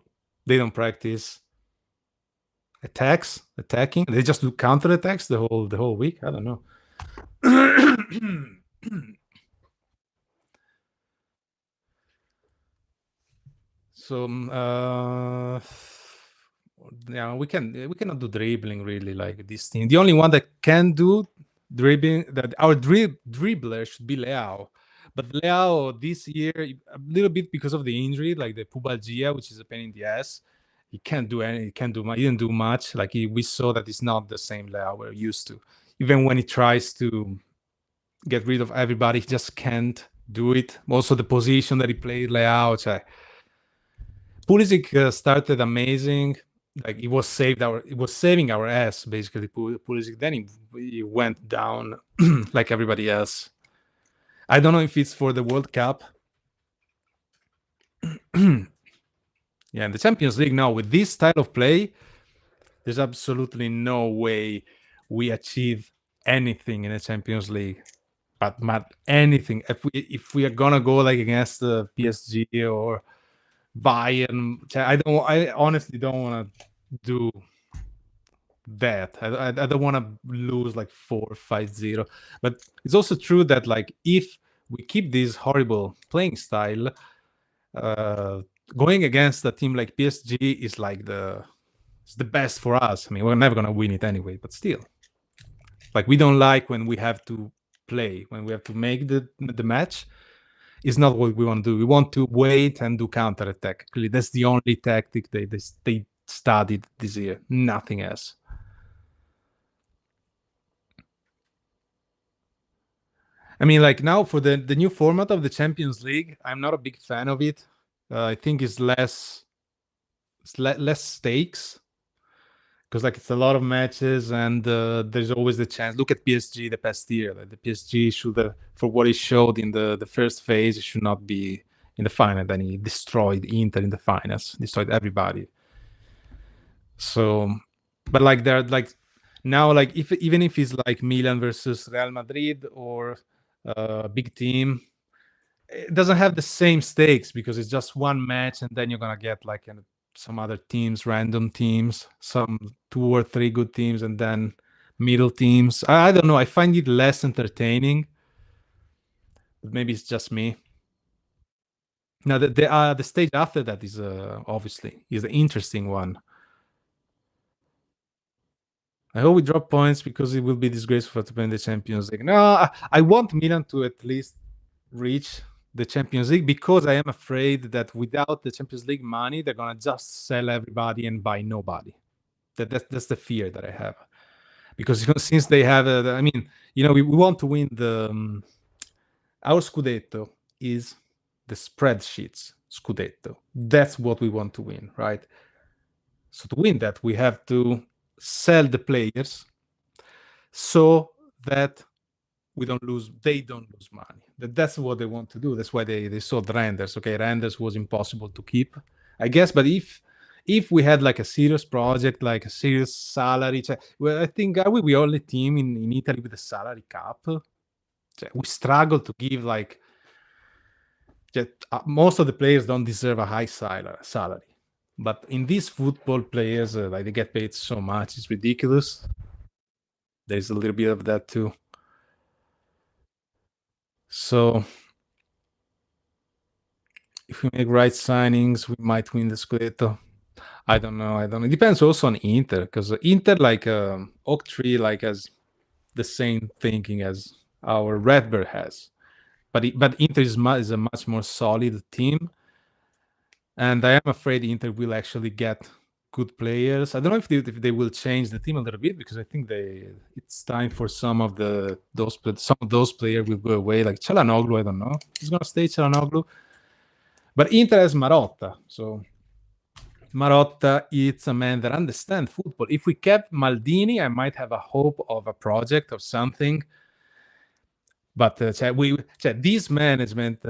They don't practice attacking. They just do counter attacks the whole week. I don't know. So yeah, we cannot do dribbling really like this team. The only one that can do dribbling, that our dribbler should be Leao. But Leao this year, a little bit because of the injury, like the pubalgia, which is a pain in the ass, he didn't do much. Like we saw that it's not the same Leao we're used to. Even when he tries to get rid of everybody, he just can't do it. Also, the position that he played, Leao, Pulisic started amazing. Like it was saving our ass basically. Pulisic. Then he went down like everybody else. I don't know if it's for the World Cup. Yeah, in the Champions League now, with this style of play, there's absolutely no way we achieve anything in the Champions League. But anything. If we are gonna go like against the PSG or Bayern, I honestly don't want to do that. I don't want to lose like 4-5-0. But it's also true that like if we keep this horrible playing style, uh, going against a team like PSG is like it's the best for us. I mean, we're never gonna win it anyway, but still, like we don't like when we have to play, when we have to make the match. It's not what we want to do. We want to wait and do counter attack. Clearly, that's the only tactic they studied this year. Nothing else. I mean, like now for the new format of the Champions League, I'm not a big fan of it. I think less stakes because like it's a lot of matches and there's always the chance. Look at PSG the past year. Like the PSG should for what it showed in the first phase, it should not be in the final. Then he destroyed Inter in the finals, destroyed everybody. So, but like they're like now, like if even if it's like Milan versus Real Madrid or a big team, it doesn't have the same stakes because it's just one match, and then you're gonna get like some other teams, random teams, some 2 or 3 good teams, and then middle teams. I don't know. I find it less entertaining. But maybe it's just me. Now the stage after that is obviously is the interesting one. I hope we drop points because it will be disgraceful to play in the Champions League. No, I want Milan to at least reach the Champions League because I am afraid that without the Champions League money, they're gonna just sell everybody and buy nobody. That's the fear that I have because since they have, I mean, we want to win our Scudetto is the spreadsheets Scudetto. That's what we want to win, right? So to win that, we have to sell the players so that they don't lose money. That's what they want to do. That's why they sold Renders. Okay, Renders was impossible to keep, I guess. But if we had like a serious project, like a serious salary, well, I think are we the only team in Italy with a salary cap? We struggle to give like most of the players don't deserve a high salary. But in these football players, like they get paid so much, it's ridiculous. There's a little bit of that too. So if we make right signings, we might win the Scudetto. I don't know. It depends also on Inter because Inter, like Oak Tree, like has the same thinking as our Redbird has, but Inter is a much more solid team, and I am afraid Inter will actually get good players. I don't know if they will change the team a little bit because I think it's time for some of those players will go away. Like Çalhanoğlu, I don't know. He's gonna stay Çalhanoğlu. But Inter has Marotta, so Marotta is a man that understands football. If we kept Maldini, I might have a hope of a project or something. But this management,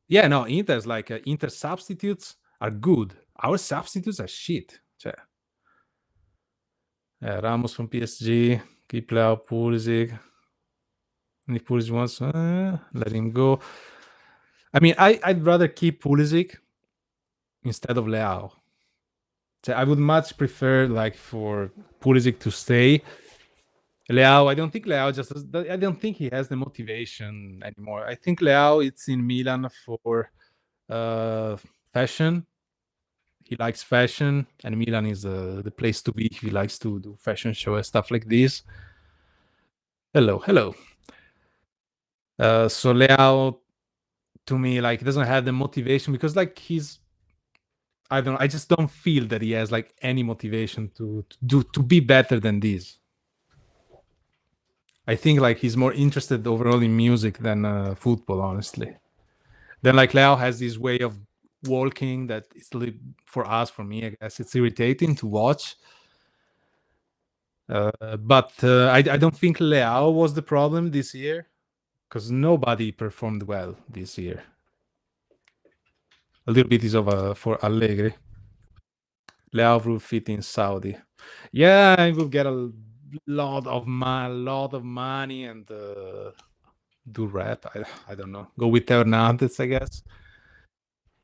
yeah, no, Inter's like Inter substitutes are good. Our substitutes are shit. Ramos from PSG, keep out Pulisic. And if Pulisic wants, let him go. I mean, I'd rather keep Pulisic instead of Leao. I would much prefer like for Pulisic to stay. Leao, I don't think Leao I don't think he has the motivation anymore. I think Leao it's in Milan for uh, fashion. He likes fashion, and Milan is the place to be if he likes to do fashion show and stuff like this. Hello, hello. So Leao, to me, like, doesn't have the motivation because, like, I don't know. I just don't feel that he has like any motivation to be better than this. I think like he's more interested overall in music than football, honestly. Then like Leo has this way of walking that is for us, for me, I guess it's irritating to watch. But I don't think Leo was the problem this year because nobody performed well this year. A little bit is over for Allegri. Leo will fit in Saudi. Yeah, I will get a lot of money and do rap. I don't know. Go with Hernandez, I guess.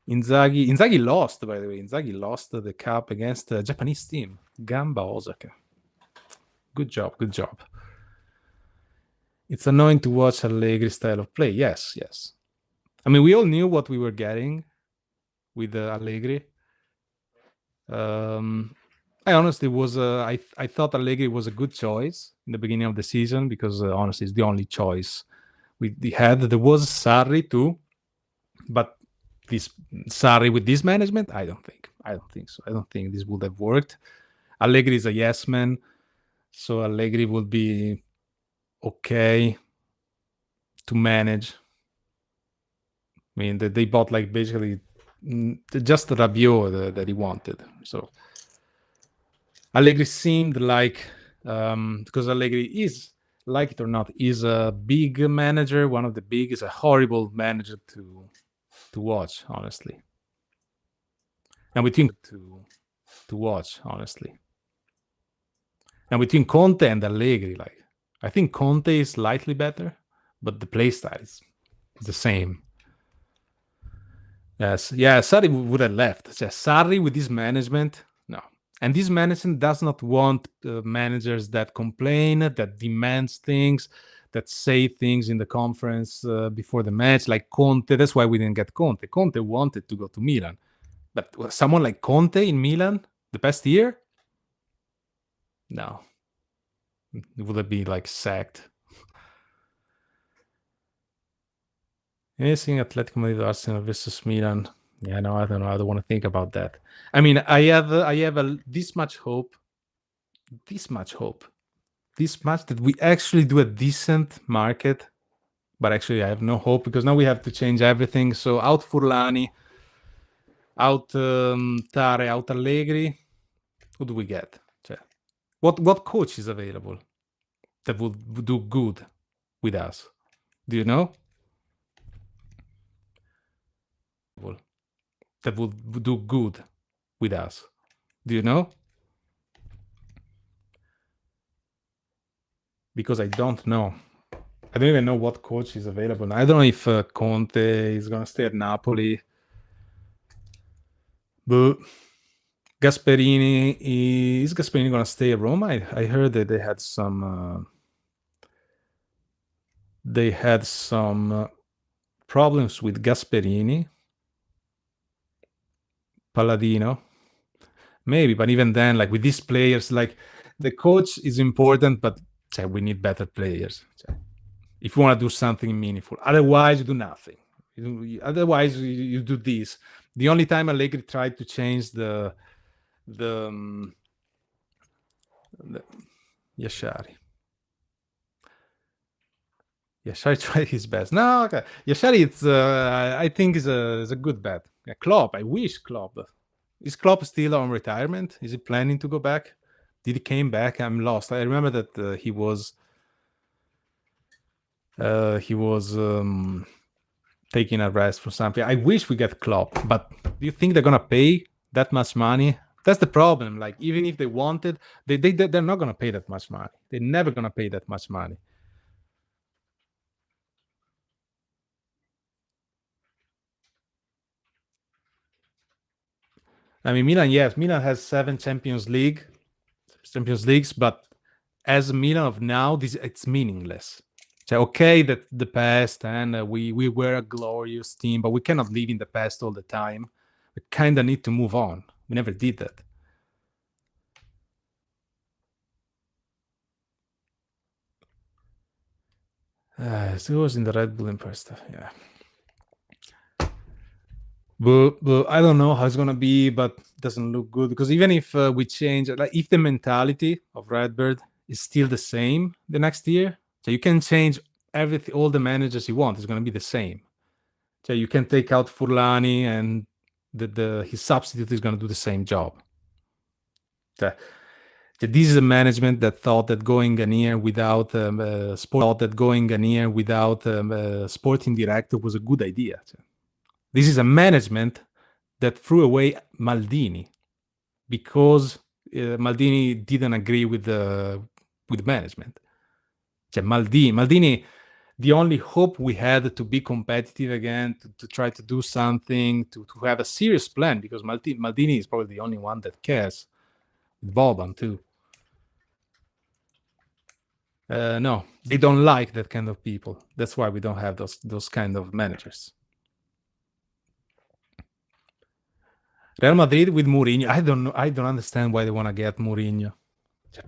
Inzaghi lost, by the way. Inzaghi lost the cup against a Japanese team, Gamba Osaka. Good job, good job. It's annoying to watch Allegri style of play. Yes, yes. I mean, we all knew what we were getting with Allegri. I honestly was I thought Allegri was a good choice in the beginning of the season because honestly, it's the only choice we had. There was Sarri too, but this Sarri with this management, I don't think. I don't think so. I don't think this would have worked. Allegri is a yes man, so Allegri would be okay to manage. I mean, they bought like basically just Rabiot that he wanted. So Allegri seemed like because Allegri is, like it or not, is a big manager. One of the big is a horrible manager to watch, honestly. And between to watch, honestly. And between Conte and Allegri, like I think Conte is slightly better, but the play style is the same. Yes, yeah, Sarri would have left. So Sarri with this management, no. And this management does not want managers that complain, that demands things, that say things in the conference before the match, like Conte. That's why we didn't get Conte. Conte wanted to go to Milan, but someone like Conte in Milan the past year, no, it would have been like sacked. Anything Atletico Madrid, Arsenal versus Milan. Yeah, no, I don't know. I don't want to think about that. I mean, I have this much hope, this much that we actually do a decent market. But actually, I have no hope because now we have to change everything. So out Furlani, out Tare, out Allegri. Who do we get? What coach is available that would do good with us? Do you know? That would do good with us. Do you know? Because I don't know. I don't even know what coach is available. I don't know if Conte is going to stay at Napoli. But Gasperini, is Gasperini going to stay at Roma? I heard that they had some problems with Gasperini. Palladino. Maybe, but even then, like with these players, like the coach is important, but we need better players. If you want to do something meaningful, otherwise you do nothing. Otherwise you do this. The only time Allegri tried to change the Yashari. Yashari tried his best. No, okay. Yashari, it's I think is a good bet. Klopp, I wish Klopp. Is Klopp still on retirement? Is he planning to go back? Did he came back? I'm lost. I remember that he was taking a rest for something. I wish we get Klopp, but do you think they're gonna pay that much money? That's the problem. Like even if they wanted, they're not gonna pay that much money. They're never gonna pay that much money. I mean, Milan, yes, Milan has 7 Champions Leagues, but as Milan of now, it's meaningless. So, okay, that the past, and we were a glorious team, but we cannot live in the past all the time. We kind of need to move on. We never did that. So it was in the Red Bull Empire stuff, yeah. But I don't know how it's gonna be, but it doesn't look good because even if we change, like if the mentality of Redbird is still the same the next year, so you can change everything, all the managers you want, it's gonna be the same. So you can take out Furlani and his substitute is gonna do the same job. So this is a management that thought that going Ganier without sporting director was a good idea. So this is a management that threw away Maldini because Maldini didn't agree with the management. Maldini the only hope we had to be competitive again, to try to do something, to have a serious plan, because Maldini is probably the only one that cares. With Boban too. No, they don't like that kind of people. That's why we don't have those kind of managers. Real Madrid with Mourinho. I don't know. I don't understand why they want to get Mourinho.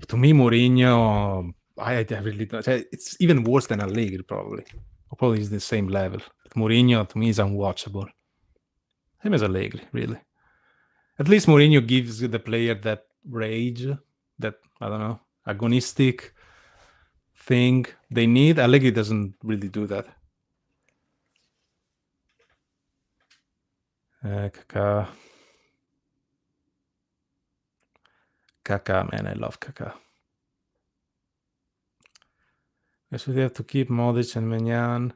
To me, Mourinho, I really don't. It's even worse than Allegri, probably. Or probably is the same level. But Mourinho to me is unwatchable. Same as Allegri, really. At least Mourinho gives the player that rage, that I don't know, agonistic thing they need. Allegri doesn't really do that. Kaká. Kaká, man, I love Kaká. Guess we have to keep Modric and Maignan.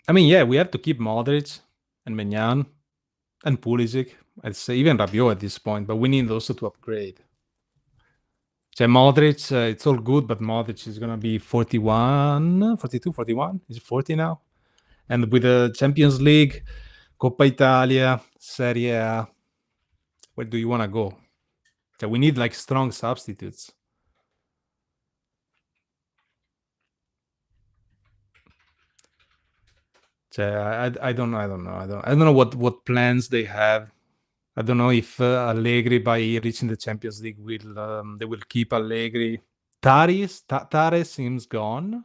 I mean, yeah, we have to keep Modric and Maignan and Pulisic. I'd say even Rabiot at this point, but we need also to upgrade. So Modric, it's all good, but Modric is going to be 41, 42, 41? Is it 40 now? And with the Champions League, Coppa Italia, Serie A, where do you want to go? So we need like strong substitutes. So I don't know. I don't know what plans they have. I don't know if Allegri, by reaching the Champions League, they will keep Allegri. Tare seems gone.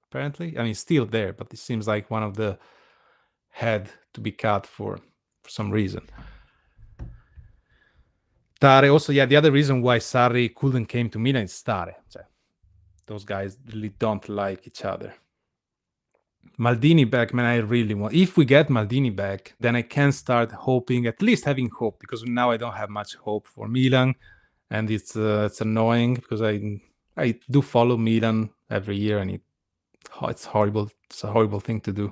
Apparently, I mean, still there, but it seems like one of the head to be cut for some reason. Tare also, yeah. The other reason why Sarri couldn't came to Milan is Tare. So those guys really don't like each other. Maldini back, man, I really want. If we get Maldini back, then I can start hoping, at least having hope, because now I don't have much hope for Milan, and it's annoying because I do follow Milan every year, and it's horrible. It's a horrible thing to do.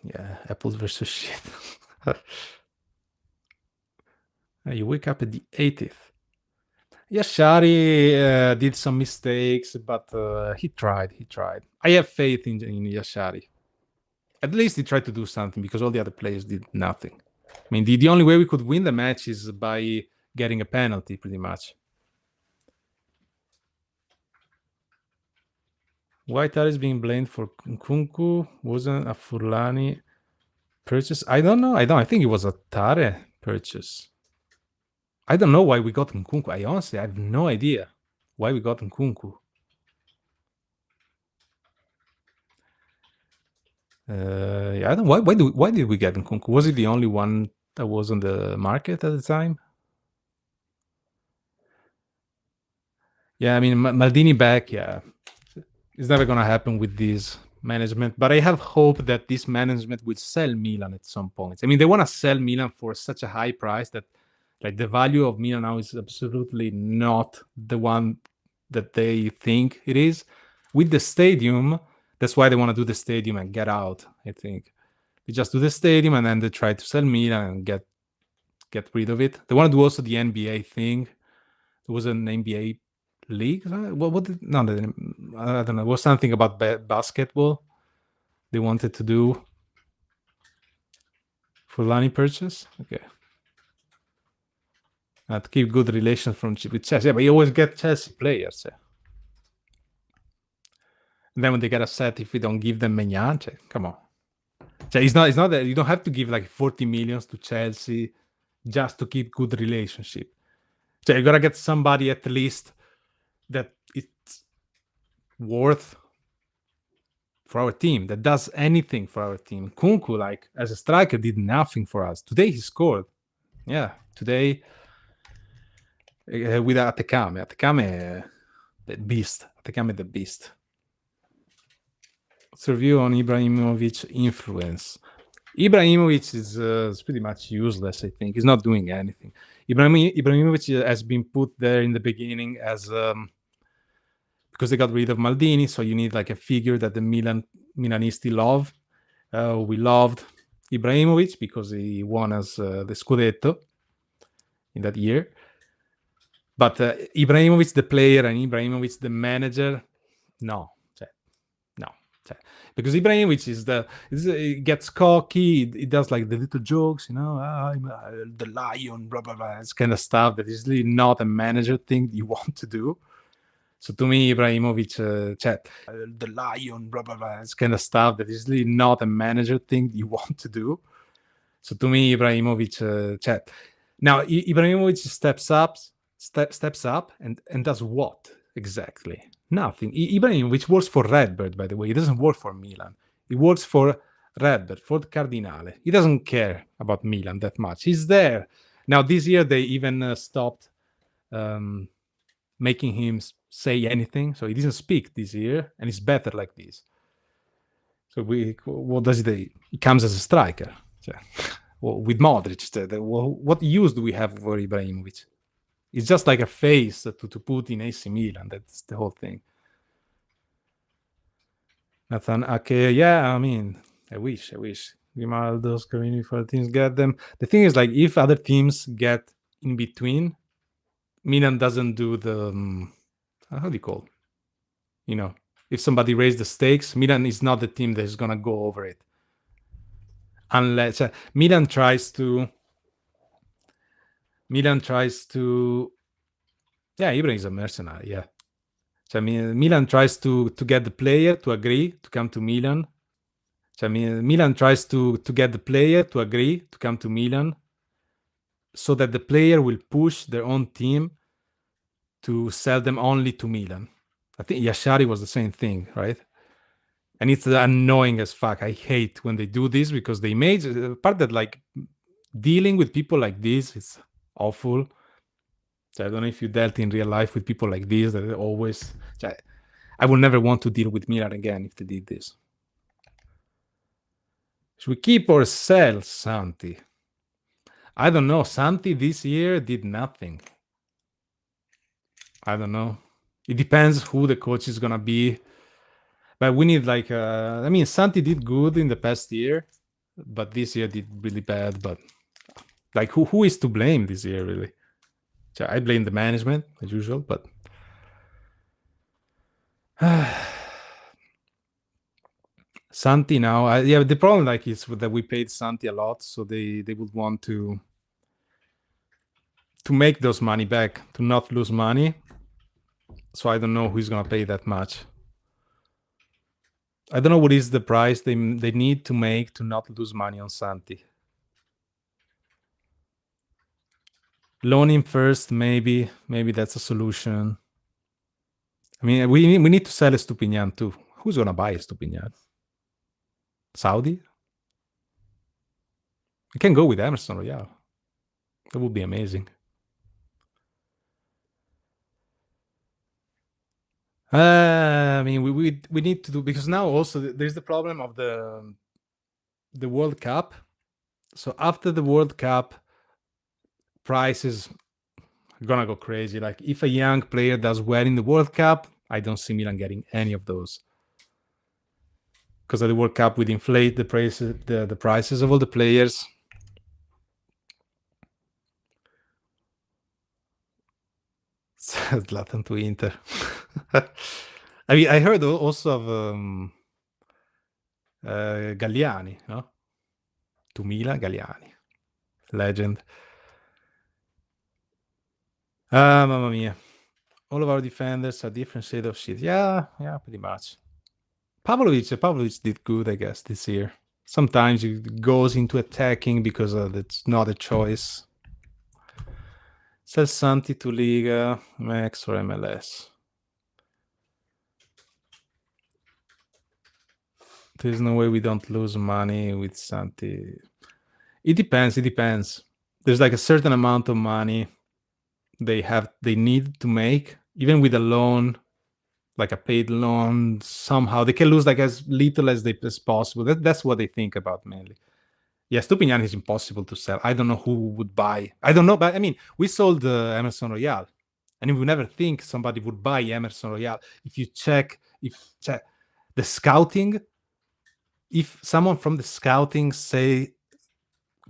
Yeah, apples versus shit. You wake up at the 80th. Yashari did some mistakes, but he tried. I have faith in Yashari. At least he tried to do something, because all the other players did nothing. I mean, the only way we could win the match is by getting a penalty, pretty much. White is being blamed for Nkunku. Wasn't a Furlani purchase? I don't know. I think it was a Tare purchase. I don't know why we got Nkunku. I honestly have no idea why we got Nkunku. Yeah, I don't. Why did we get Nkunku? Was it the only one that was on the market at the time? Yeah, I mean, Maldini back. Yeah, it's never gonna happen with this management. But I have hope that this management will sell Milan at some point. I mean, they want to sell Milan for such a high price that, like, the value of Milan now is absolutely not the one that they think it is. With the stadium, that's why they want to do the stadium and get out. I think they just do the stadium and then they try to sell Milan and get rid of it. They want to do also the NBA thing. There was an NBA league. What did, no, I don't know. It was something about basketball they wanted to do. Fulani purchase. Okay. To keep good relations with Chelsea. Yeah, but you always get Chelsea players. Yeah. And then when they get upset if we don't give them Maignan, come on. It's not that you don't have to give like 40 millions to Chelsea just to keep good relationship. So you gotta get somebody at least that it's worth for our team, that does anything for our team. Kunku, like, as a striker, did nothing for us. Today he scored. Yeah, today with Atekame. Atekame, the beast. Atekame, the beast. What's your view on Ibrahimovic influence? Ibrahimovic is pretty much useless, I think. He's not doing anything. Ibrahimovic has been put there in the beginning as because they got rid of Maldini, so you need like a figure that the Milan Milanisti love. We loved Ibrahimovic because he won us the Scudetto in that year. But Ibrahimovic, the player, and Ibrahimovic, the manager, no. No. Because Ibrahimovic he gets cocky, he does like the little jokes, I'm the lion, blah, blah, blah. It's kind of stuff that is really not a manager thing you want to do. So to me, Ibrahimovic, the lion, blah, blah, blah. It's kind of stuff that is really not a manager thing you want to do. So to me, Ibrahimovic, now Ibrahimovic steps up and does what exactly? Nothing. Ibrahimovic works for Redbird, by the way. He doesn't work for Milan. He works for Redbird, for the Cardinale. He doesn't care about Milan that much. He's there. Now, this year, they even stopped making him say anything. So he doesn't speak this year, and it's better like this. So what does he do? He comes as a striker. Well, with Modric, what use do we have for Ibrahimovic? It's just like a face to put in AC Milan. That's the whole thing. Nathan Ake, yeah, I mean, I wish. Grimaldo, Scarini, for teams get them. The thing is, like, if other teams get in between, Milan doesn't do the how do you call? If somebody raised the stakes, Milan is not the team that is gonna go over it. Unless Milan tries to. Yeah, Ibra is a mercenary. Yeah. So, I mean, Milan tries to get the player to agree to come to Milan. So, I mean, Milan tries to get the player to agree to come to Milan so that the player will push their own team to sell them only to Milan. I think Yashari was the same thing, right? And it's annoying as fuck. I hate when they do this because they made part that, like, dealing with people like this is awful. So I don't know if you dealt in real life with people like this that always. I will never want to deal with Milan again if they did this. Should we keep or sell Santi? I don't know. Santi this year did nothing. I don't know. It depends who the coach is gonna be. But we need Santi did good in the past year, but this year did really bad. But like, who is to blame this year, really? So I blame the management as usual, but Santi now. The problem is that we paid Santi a lot, so they would want to make those money back, to not lose money. So I don't know who's gonna pay that much. I don't know what is the price they need to make to not lose money on Santi. Loan him first, maybe that's a solution. I mean, we need to sell Estupinian too. Who's gonna buy Estupinian? Saudi? We can go with Emerson Royale. That would be amazing. I mean, we need to do, because now also there's the problem of the World Cup. So after the World Cup, prices are gonna go crazy. Like, if a young player does well in the World Cup, I don't see Milan getting any of those. Because of the World Cup would inflate the prices of all the players. Zlatan to Inter. I mean, I heard also of Galliani, no? To Milan, Galliani. Legend. Mamma mia. All of our defenders are different shade of shit. Yeah, pretty much. Pavlovic did good, I guess, this year. Sometimes he goes into attacking because it's not a choice. Sell Santi to Liga, Max, or MLS. There's no way we don't lose money with Santi. It depends. There's like a certain amount of money they need to make, even with a loan, like a paid loan. Somehow they can lose like as little as possible. That's what they think about mainly. Yeah, Stupinian is impossible to sell. I don't know who would buy. I don't know, but I mean, we sold Emerson Royale, and we would never think somebody would buy Emerson Royale. If you check the scouting if someone from the scouting say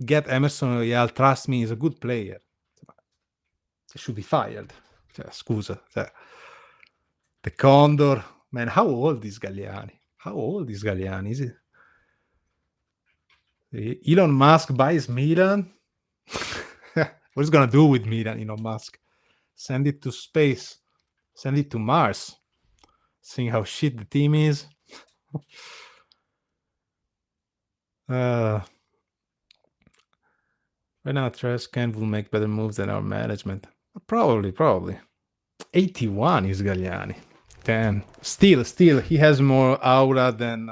get Emerson Royal, trust me, he's a good player, should be fired. Cioè, scusa. Cioè. The Condor. Man, how old is Galliani? How old is Galliani? Is it? Elon Musk buys Milan. What's gonna do with Milan, Elon Musk? Send it to space. Send it to Mars. Seeing how shit the team is. Right now, Trash Can will make better moves than our management. Probably. 81 is Galliani. Damn. Still, he has more aura than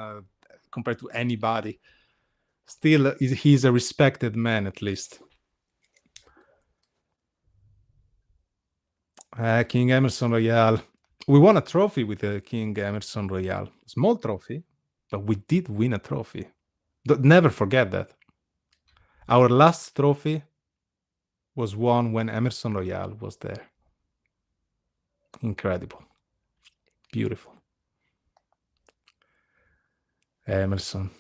compared to anybody. Still, he's a respected man, at least. King Emerson Royal. We won a trophy with King Emerson Royal. Small trophy, but we did win a trophy. Never forget that. Our last trophy was won when Emerson Royal was there. Incredible. Beautiful. Emerson.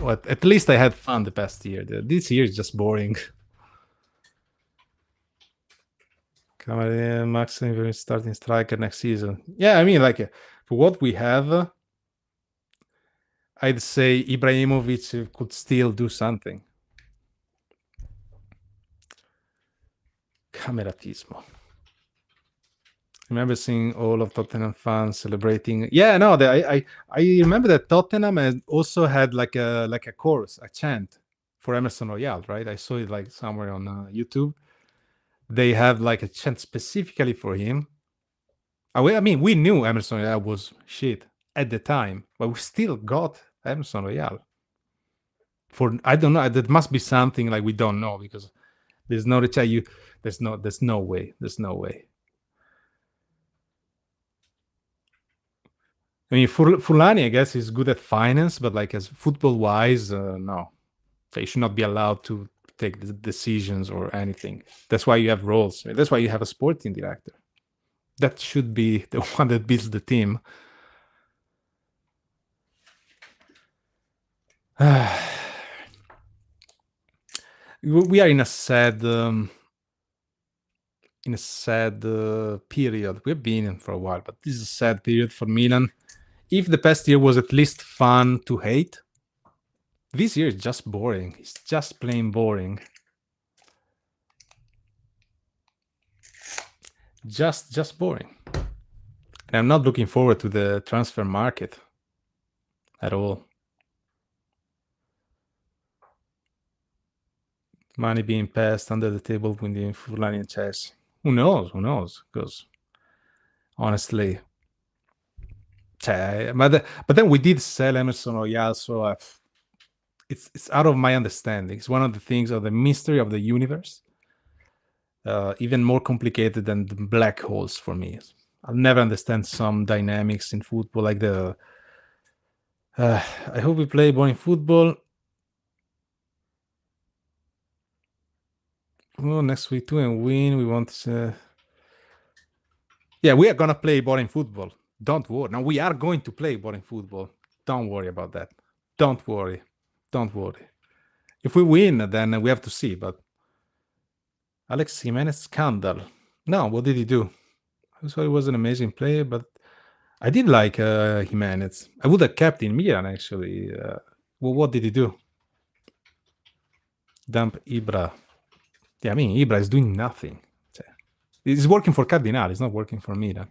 Well, at least I had fun the past year. This year is just boring. Max starting striker next season. Yeah, I mean, like for what we have, I'd say Ibrahimovic could still do something. Cameratismo. I remember seeing all of Tottenham fans celebrating. Yeah, no, I remember that Tottenham also had like a chorus, a chant for Emerson Royal, right? I saw it like somewhere on YouTube. They have like a chant specifically for him. I mean, we knew Emerson Royal was shit at the time, but we still got Emerson Royal. I don't know. That must be something like we don't know because there's no there's no way. There's no way. I mean, Fulani, I guess, is good at finance, but like as football-wise, no. They should not be allowed to take the decisions or anything. That's why you have roles. That's why you have a sporting director. That should be the one that builds the team. We are in a sad period. We've been in for a while, but this is a sad period for Milan. If the past year was at least fun to hate, this year is just boring. It's just plain boring. Just boring. And I'm not looking forward to the transfer market at all. Money being passed under the table with the Fulani and chess. Who knows? Because honestly, but then we did sell Emerson Royal, so it's out of my understanding. It's one of the things of the mystery of the universe. Even more complicated than the black holes for me. I'll never understand some dynamics in football, like the. I hope we play boring football. Oh, next week too and win. We want to. Yeah, we are gonna play boring football. Don't worry. Now we are going to play boring football. Don't worry about that. Don't worry. If we win, then we have to see. But Alex Jimenez scandal. No, what did he do? I thought he was an amazing player, but I did like Jimenez. I would have kept in Milan actually. Well, what did he do? Dump Ibra. Yeah, I mean Ibra is doing nothing. He's working for Cardinal. He's not working for Milan.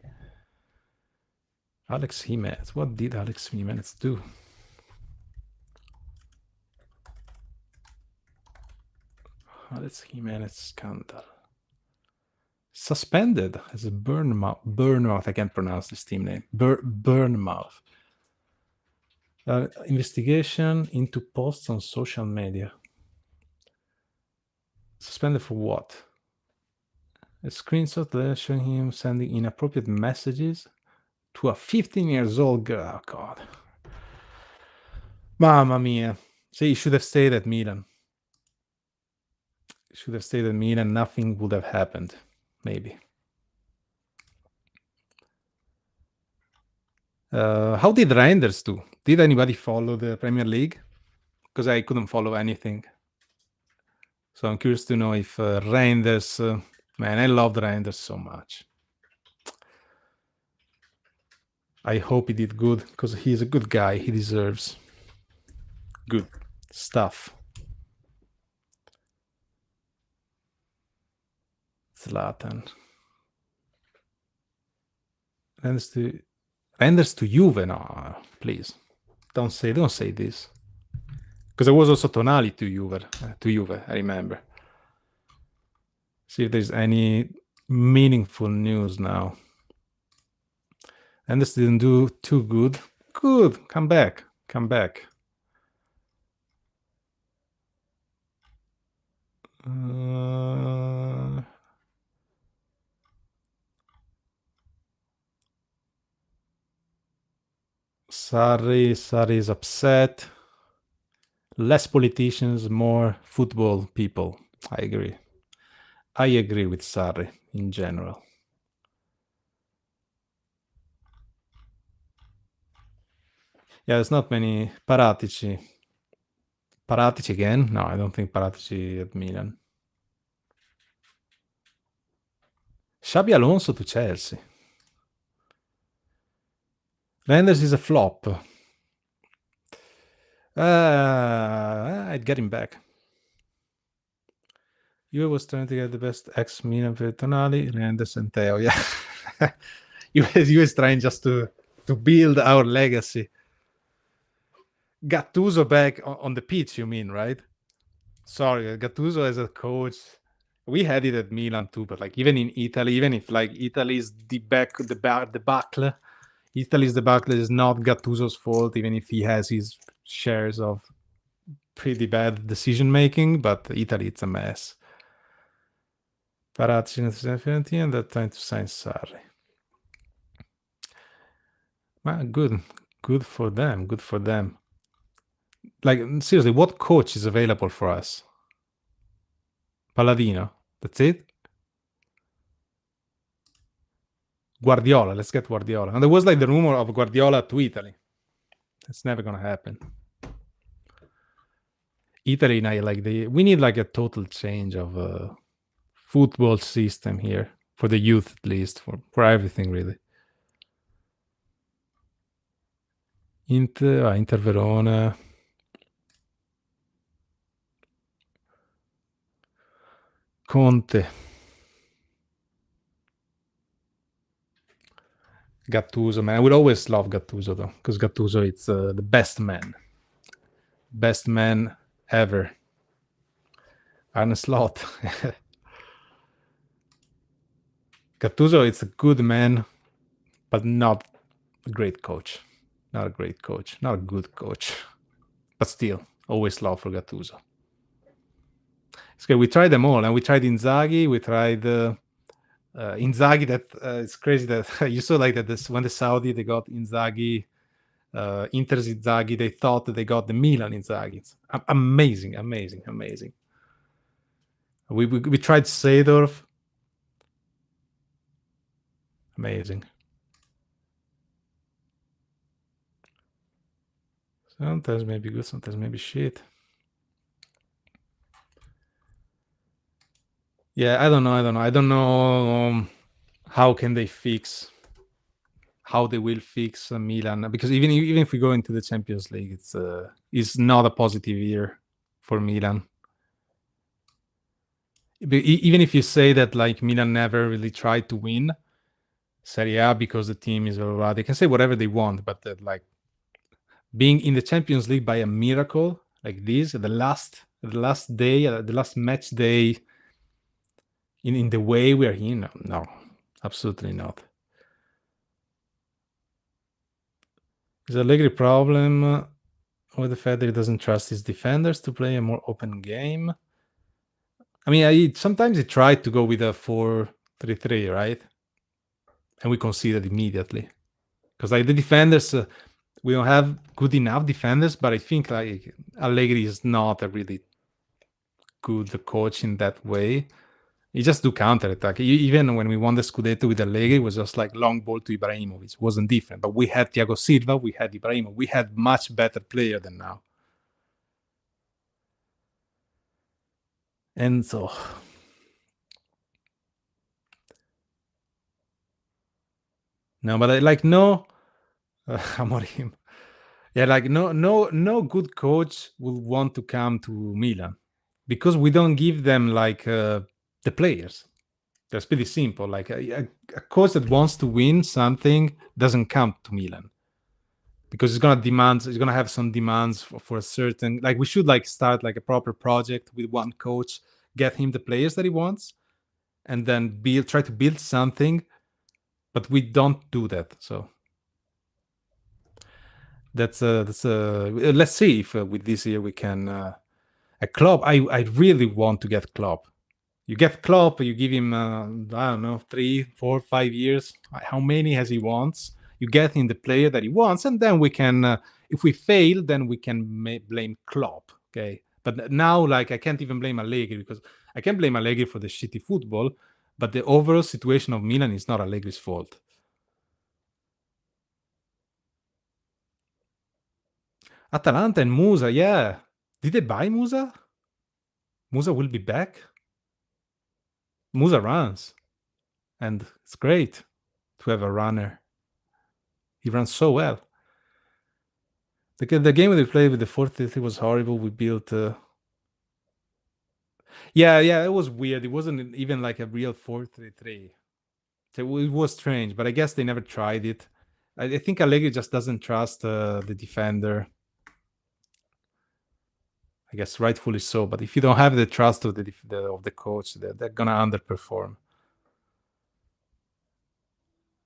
Alex Jimenez. What did Alex Jimenez do? Alex Jimenez scandal. Suspended as a Bournemouth. I can't pronounce this team name. Bournemouth. Investigation into posts on social media. Suspended for what? A screenshot showing him sending inappropriate messages to a 15-year-old girl. Oh, God. Mamma mia. See, he should have stayed at Milan. Nothing would have happened. Maybe. How did Reinders do? Did anybody follow the Premier League? Because I couldn't follow anything. So I'm curious to know if Reinders, man, I loved Reinders so much. I hope he did good because he's a good guy. He deserves good stuff. Zlatan. Reinders to Juve? No, please. Don't say this. Because there was also Tonali to Juve, I remember. See if there's any meaningful news now. Reinders didn't do too good. Good, come back. Sarri is upset. Less politicians, more football people. I agree. I agree with Sarri in general. Yeah, there's not many. Paratici again? No, I don't think Paratici at Milan. Xabi Alonso to Chelsea. Reinders is a flop. I'd get him back. Juve was trying to get the best ex-Milan for Tonali, Reinders and Theo. Yeah. Juve is trying just to build our legacy. Gattuso back on the pitch, you mean, right? Sorry, Gattuso as a coach, we had it at Milan too, but like even in Italy, even if like Italy's debacle is not Gattuso's fault, even if he has his shares of pretty bad decision making, but Italy, it's a mess. Paratici in 2017, and they're trying to sign Sarri. Well, good for them. Like seriously, what coach is available for us? Palladino. That's it. Guardiola. Let's get Guardiola. And there was like the rumor of Guardiola to Italy. It's never gonna happen. Italy, now, like we need like a total change of football system here for the youth, at least for everything really. Inter Verona. Conte. Gattuso, man. I will always love Gattuso though, because Gattuso it's the best man ever. Arne Slot. Gattuso, it's a good man, but not a great coach. Not a great coach. Not a good coach. But still, always love for Gattuso. It's good. We tried them all, and we tried Inzaghi. We tried Inzaghi. That it's crazy that you saw like that. This when the Saudi they got Inzaghi, Inter's Inzaghi. They thought that they got the Milan Inzaghi. It's amazing. We tried Seedorf. Amazing. Sometimes maybe good, sometimes maybe shit. Yeah, I don't know how can they fix, how they will fix Milan, because even if we go into the Champions League, it's not a positive year for Milan. Even if you say that like Milan never really tried to win Serie A because the team is blah, blah, blah, they can say whatever they want, but that like being in the Champions League by a miracle like this, the last day, the last match day, in the way we are in, no, absolutely not. Is Allegri problem with the fact that he doesn't trust his defenders to play a more open game? I mean, sometimes he tried to go with a 4-3-3, right? And we conceded immediately. Because like the defenders, we don't have good enough defenders, but I think like Allegri is not a really good coach in that way. He just do counter attack. Even when we won the Scudetto with Allegri, it was just like long ball to Ibrahimovic. It wasn't different. But we had Thiago Silva, we had Ibrahimovic. We had much better player than now. And so no, but I like no Amorim. Yeah, like no good coach will want to come to Milan because we don't give them like the players. That's pretty simple. Like a coach that wants to win something doesn't come to Milan because it's gonna have some demands for a certain, like we should like start like a proper project with one coach, get him the players that he wants, and then try to build something, but we don't do that. So that's let's see if with this year we can a Klopp. I really want to get Klopp. You get Klopp, you give him I don't know 3, 4, 5 years. How many has he wants? You get him the player that he wants, and then we can. If we fail, then we can blame Klopp. Okay, but now like I can't even blame Allegri because I can blame Allegri for the shitty football, but the overall situation of Milan is not Allegri's fault. Atalanta and Musa, yeah. Did they buy Musa? Musa will be back. Musa runs, and it's great to have a runner. He runs so well. The game we played with the 4-3 was horrible. We built. Yeah, it was weird. It wasn't even like a real 4-3-3. So it was strange, but I guess they never tried it. I think Allegri just doesn't trust the defender. I guess rightfully so. But if you don't have the trust of the coach, they're gonna underperform.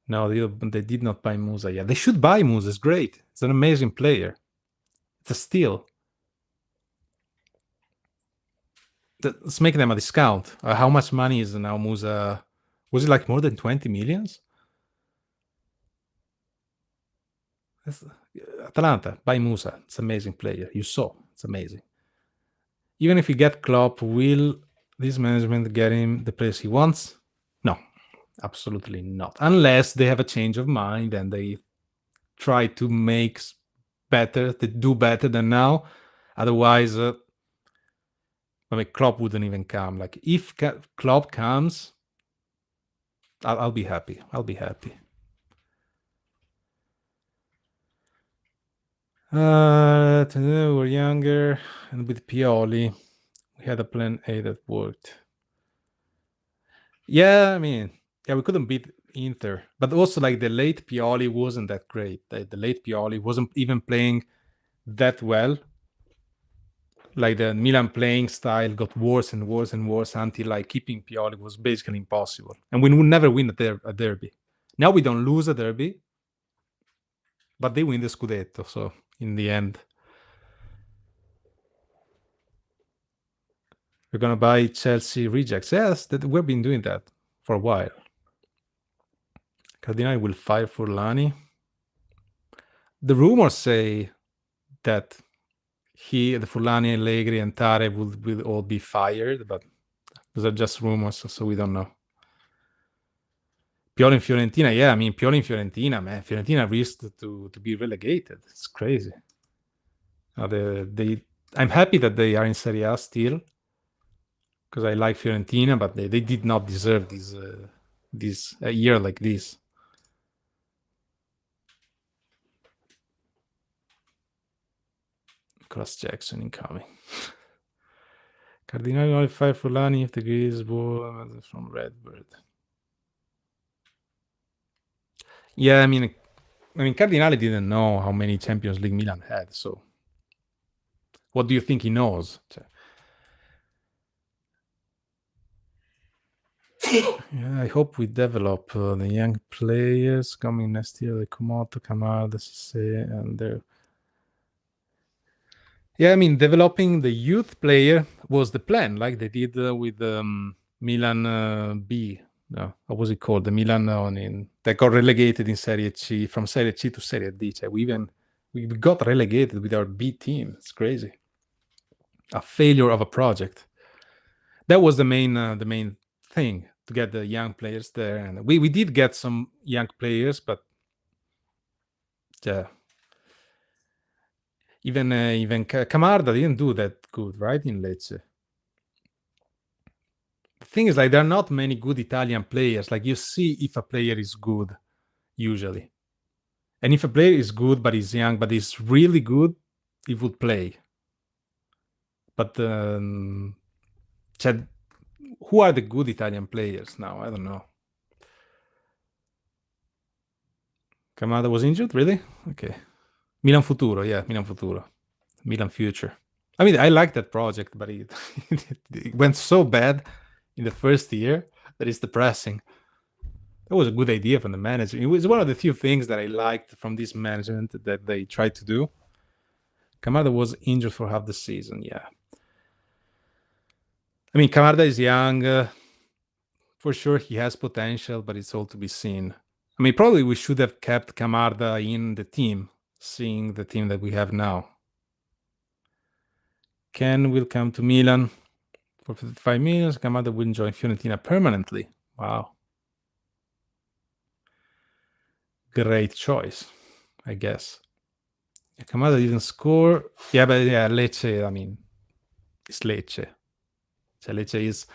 No, they did not buy Musa. Yeah, they should buy Musa. It's great. It's an amazing player. It's a steal. Let's make them a discount. How much money is now Musa? Was it like more than 20 millions? That's, Atalanta, buy Musa. It's an amazing player. You saw. It's amazing. Even if you get Klopp, will this management get him the players he wants? No, absolutely not. Unless they have a change of mind and they try to make better, to do better than now. Otherwise, I mean, Klopp wouldn't even come. Like if Klopp comes, I'll be happy. I'll be happy. We were younger, and with Pioli, we had a plan A that worked. Yeah, I mean, yeah, we couldn't beat Inter, but also like the late Pioli wasn't that great. The late Pioli wasn't even playing that well. Like the Milan playing style got worse and worse and worse until like keeping Pioli was basically impossible, and we would never win a derby. Now we don't lose a derby, but they win the Scudetto. So in the end, we're gonna buy Chelsea rejects. Yes, that we've been doing that for a while. Cardinale will fire Furlani. The rumors say that the Furlani, Allegri, and Tare will all be fired, but those are just rumors, so we don't know. Pioli in Fiorentina, yeah, I mean Pioli in Fiorentina, man. Fiorentina risked to be relegated. It's crazy. I'm happy that they are in Serie A still because I like Fiorentina, but they did not deserve this a year like this. Cross Jackson incoming. Cardinale only fire Fulani if the Greece ball from Redbird. Yeah, I mean Cardinale didn't know how many Champions League Milan had, so what do you think he knows? Yeah, I hope we develop the young players coming next year, like Komoto, Kamada, Sisse, and they're. Yeah, I mean, developing the youth player was the plan, like they did with Milan B. No, what was it called? The Milan that got relegated in Serie C from Serie C to Serie D. We got relegated with our B team. It's crazy. A failure of a project. That was the main thing to get the young players there, and we did get some young players, but yeah, even Camarda didn't do that good, right, in Lecce. The thing is, like, there are not many good Italian players. Like, you see if a player is good usually, and if a player is good but he's young but he's really good, he would play. But who are the good Italian players now? I don't know. Kamada was injured, really? Okay. Milan Futuro, yeah, Milan Futuro. Milan Future. I mean, I like that project, but it went so bad in the first year that it's depressing. That was a good idea from the manager. It was one of the few things that I liked from this management that they tried to do. Kamada was injured for half the season, yeah. I mean, Kamada is young. For sure, he has potential, but it's all to be seen. I mean, probably we should have kept Camarda in the team, seeing the team that we have now. Ken will come to Milan for 55 million. Camarda will join Fiorentina permanently. Wow. Great choice, I guess. Camarda didn't score. Yeah, but yeah, Lecce, I mean, it's Lecce. So Lecce is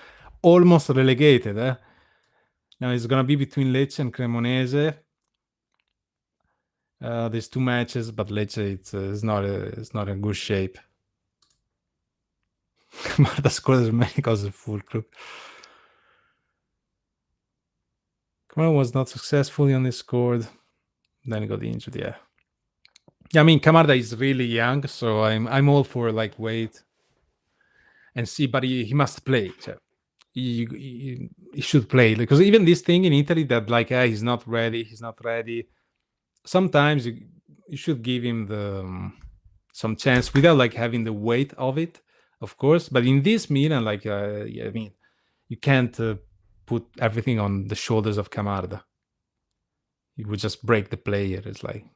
almost relegated. Now it's going to be between Lecce and Cremonese. There's 2 matches, but Lecce it's not in good shape. Camarda scored as many goals as full club. Camarda was not successful and he scored. Then he got injured, yeah. Yeah, I mean, Camarda is really young, so I'm all for like wait and see, but he must play. So he should play, because even this thing in Italy that like he's not ready. Sometimes you should give him some chance without like having the weight of it, of course. But in this Milan, like I mean, you can't put everything on the shoulders of Camarda. It would just break the player. It's like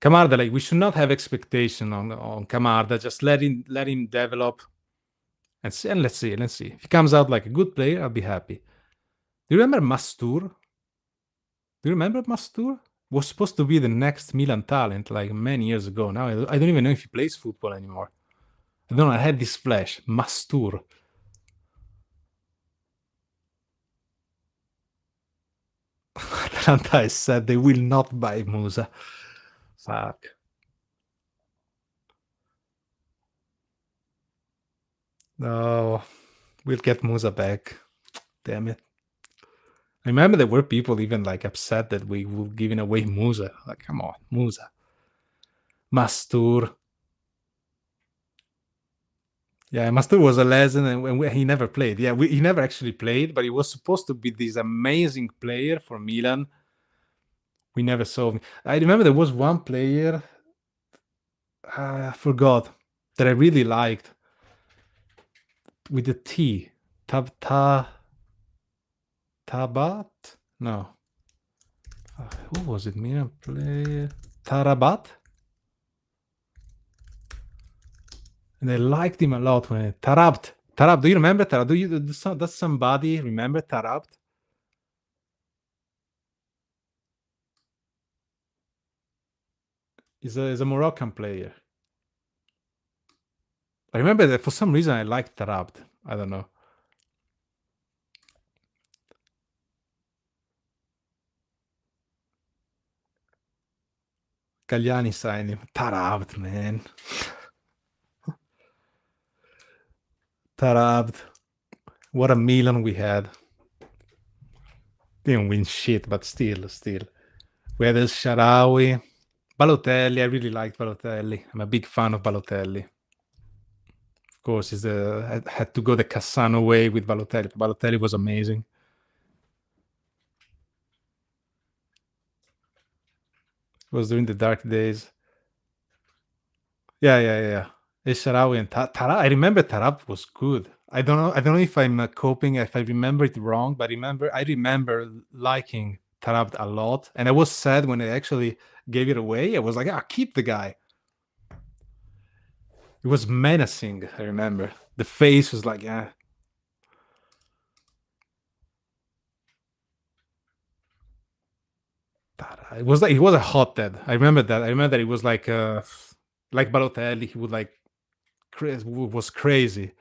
Camarda, like we should not have expectation on Camarda. Just let him develop, and let's see. If he comes out like a good player, I'll be happy. Do you remember Mastur? Do you remember Mastur? Was supposed to be the next Milan talent like many years ago. Now I don't even know if he plays football anymore. I don't know. I had this flash. Mastur. Atalanta has said they will not buy Musa. Fuck. No, we'll get Musa back. Damn it. I remember there were people even like upset that we were giving away Musa. Like, come on, Musa. Mastur. Yeah, Mastur was a legend, and he never played. Yeah, he never actually played, but he was supposed to be this amazing player for Milan. We never saw him. I remember there was one player, I forgot, that I really liked with the T. Tabat? No. Who was it? Milan player? Tarabat? And I liked him a lot when Tarabt. Do you remember Tarabt? Does somebody remember Tarabt? He's a Moroccan player. I remember that for some reason I liked Tarabt. I don't know. Galliani signed him. Tarabt, man. Tarabt. What a Milan we had. Didn't win shit, but still. We had El Shaarawy. Balotelli, I really liked Balotelli. I'm a big fan of Balotelli. Of course, I had to go the Cassano way with Balotelli. Balotelli was amazing. It was during the dark days. Yeah. El Shaarawy and Tarab. I remember Tarab was good. I don't know if I'm coping, if I remember it wrong, but I remember liking Tarab a lot, and I was sad when I actually gave it away. I was like, keep the guy. It was menacing. I remember the face was like, it was a hotbed. I remember that. I remember that it was like Balotelli. He would like was crazy.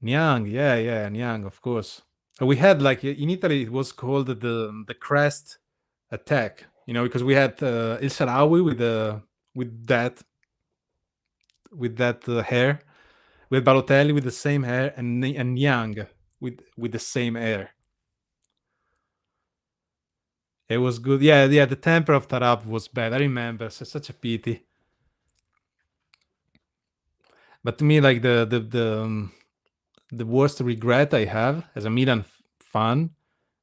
Niang, yeah, yeah, Niang, of course. We had like in Italy, it was called the crest attack. You know, because we had El Sharawi with that hair, with Balotelli with the same hair, and Niang with the same hair. It was good. Yeah, yeah. The temper of Tarab was bad. I remember. So such a pity. But to me, like the worst regret I have as a Milan fan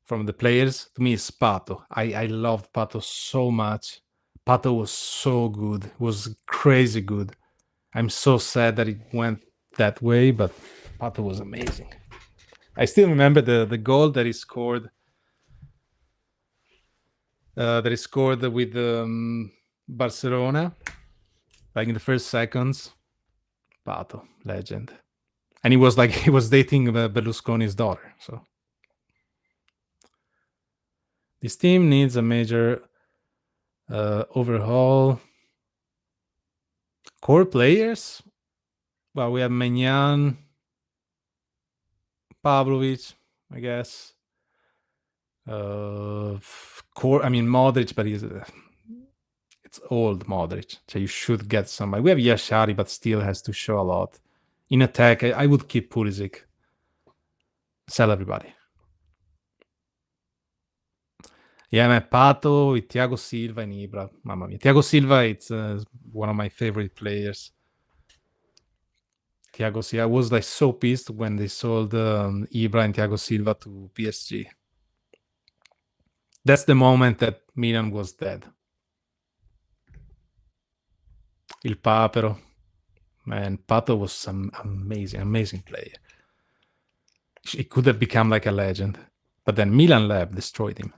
from the players, to me, is Pato. I loved Pato so much. Pato was so good. Was crazy good. I'm so sad that it went that way, but Pato was amazing. I still remember the goal that he scored. That he scored with Barcelona, like in the first seconds. Pato, legend. And he was like he was dating Berlusconi's daughter. So this team needs a major overhaul. Core players. Well, we have Menyan, Pavlovic, I guess. Core. I mean Modric, but it's old Modric. So you should get somebody. We have Yashari, but still has to show a lot. In attack, I would keep Pulisic. Sell everybody. Yeah, man, Pato with Thiago Silva and Ibra. Mamma mia. Thiago Silva, it's one of my favorite players. Thiago Silva. I was like so pissed when they sold Ibra and Thiago Silva to PSG. That's the moment that Milan was dead. Il Papero. Man, Pato was some amazing, amazing player. He could have become like a legend. But then Milan Lab destroyed him.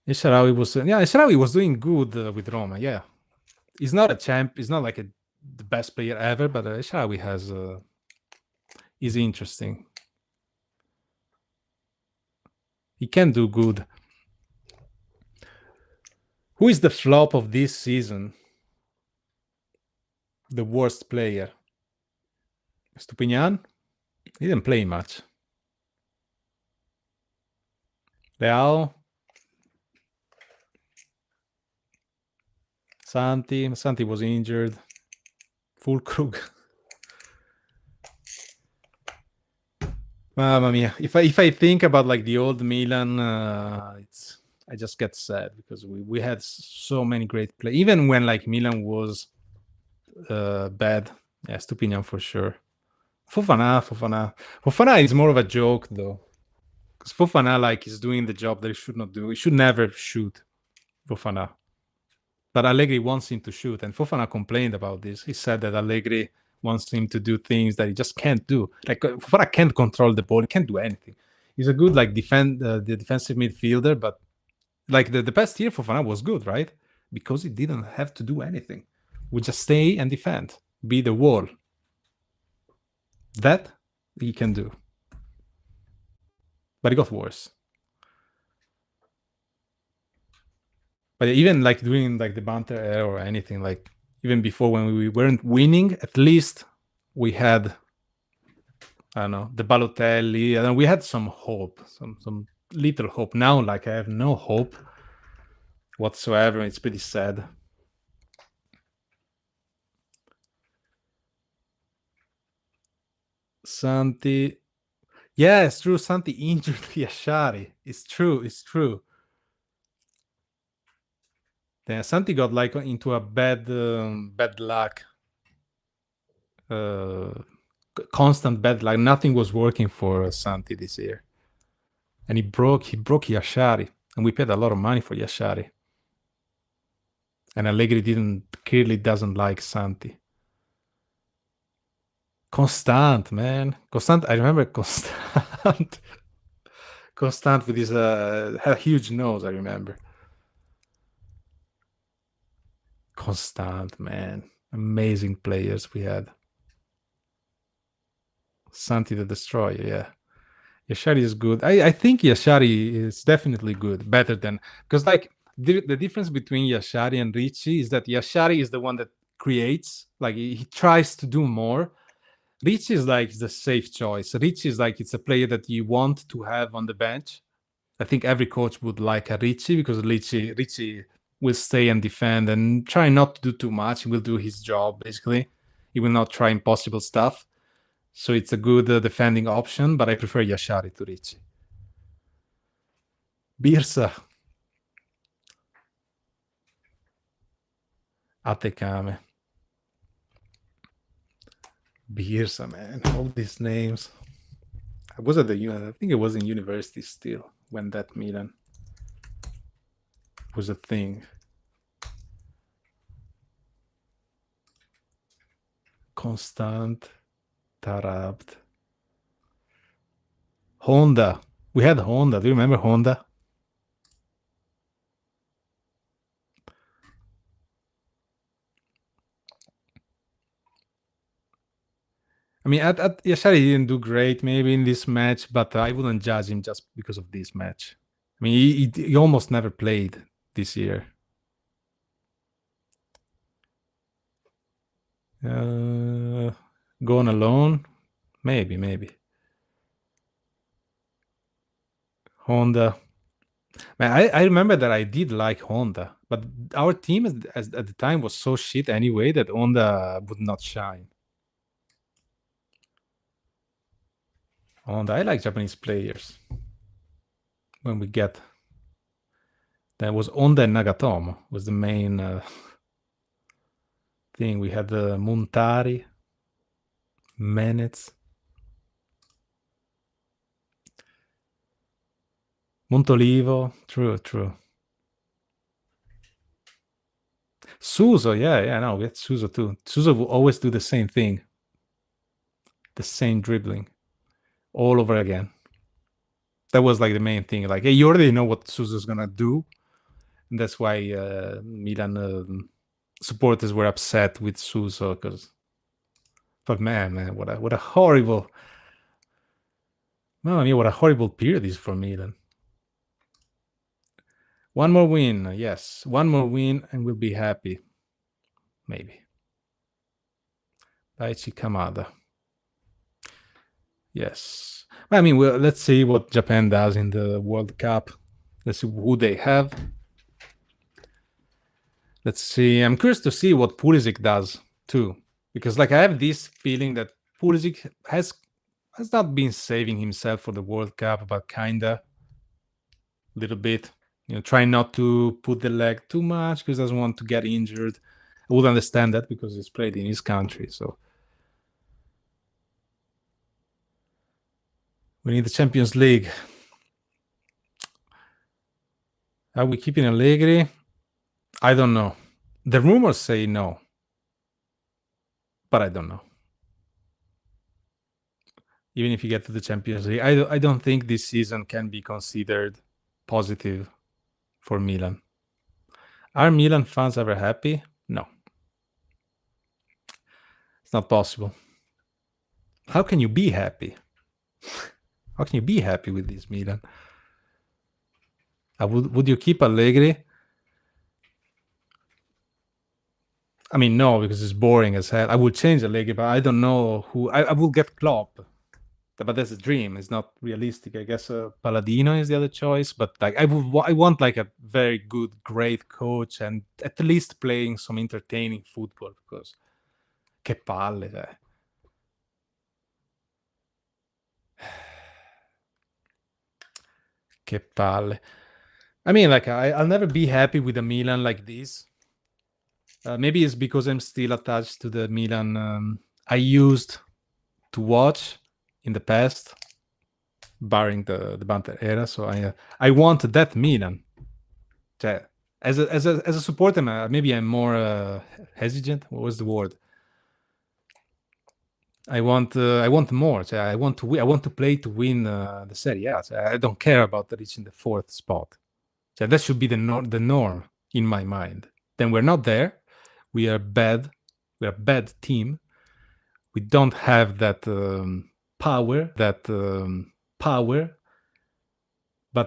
Isharawi was doing good with Roma. Yeah, he's not a champ. He's not like the best player ever, but Isharawi has is interesting. He can do good. Who is the flop of this season? The worst player? Stupinian? He didn't play much. Leao? Santi was injured. Fulkrug. Mamma mia! If I think about like the old Milan, I just get sad because we had so many great players. Even when like Milan was bad, yeah, Stupinian for sure. Fofana is more of a joke though, because Fofana like is doing the job that he should not do. He should never shoot. Fofana. But Allegri wants him to shoot, and Fofana complained about this. He said that Allegri wants him to do things that he just can't do. Like Fofana can't control the ball, he can't do anything. He's a good like the defensive midfielder, but like the past year Fofana was good, right? Because he didn't have to do anything. We just stay and defend, be the wall. That he can do, but it got worse. But even like doing like the banter era or anything, like even before when we weren't winning, at least we had, I don't know, the Balotelli, and we had some hope, some little hope. Now, like I have no hope whatsoever. It's pretty sad. Santi, yeah, it's true. Santi injured Yashari. It's true. It's true. Then Santi got like into a bad luck, uh, constant bad luck. Nothing was working for Santi this year, and he broke Yashari, and we paid a lot of money for Yashari. And Allegri clearly doesn't like Santi. Constant, man. Constant. I remember Constant. Constant with his had a huge nose. I remember. Constant, man. Amazing players we had. Santi the Destroyer, yeah. Yashari is good. I think Yashari is definitely good, better than, because like the difference between Yashari and Ricci is that Yashari is the one that creates, like he tries to do more. Ricci is like the safe choice. Ricci is like it's a player that you want to have on the bench. I think every coach would like a Ricci because Ricci will stay and defend and try not to do too much. He will do his job basically. He will not try impossible stuff. So it's a good defending option, but I prefer Yashari to Ricci. Birsa. Atekame. Birsa, man. All these names. I was at I think it was in university still when that Milan was a thing. Constant. Tarabt. Honda. We had Honda. Do you remember Honda? I mean, Yashari didn't do great maybe in this match, but I wouldn't judge him just because of this match. I mean, he almost never played this year. Going alone? Maybe. Honda. Man, I remember that I did like Honda, but our team at the time was so shit anyway that Honda would not shine. Honda, I like Japanese players. When we get that was Honda and Nagatomo was the main thing. We had the Montari, Menez, Montolivo. True. Suso, yeah, no, we had Suso too. Suso will always do the same thing, the same dribbling, all over again. That was like the main thing. Like, hey, you already know what Suso's gonna do, and that's why Milan supporters were upset with Suso because. But man, what a horrible. Mamma mia, what a horrible period is for Milan. One more win, yes. One more win and we'll be happy. Maybe. Daichi Kamada. Yes. I mean, well, let's see what Japan does in the World Cup. Let's see who they have. Let's see. I'm curious to see what Pulisic does too. Because like I have this feeling that Pulisic has not been saving himself for the World Cup, but kinda a little bit. Trying not to put the leg too much because he doesn't want to get injured. I would understand that because he's played in his country. So we need the Champions League. Are we keeping Allegri? I don't know. The rumors say no, but I don't know. Even if you get to the Champions League, I don't think this season can be considered positive for Milan. Are Milan fans ever happy? No. It's not possible. How can you be happy? How can you be happy with this Milan? Would you keep Allegri? I mean, no, because it's boring as hell. I would change Allegri, but I don't know who. I will get Klopp, but that's a dream. It's not realistic. I guess Palladino is the other choice, but like I want like a very good, great coach and at least playing some entertaining football because che palle, dai. Che palle. I mean, like I'll never be happy with a Milan like this. Maybe it's because I'm still attached to the Milan I used to watch in the past, barring the Banter era. So I want that Milan. As a supporter, maybe I'm more hesitant. What was the word? I want more. I want to win. I want to play to win the Serie A. I don't care about reaching the 4th spot. That should be the norm in my mind. Then we're not there. We are bad. We're a bad team. We don't have that power. But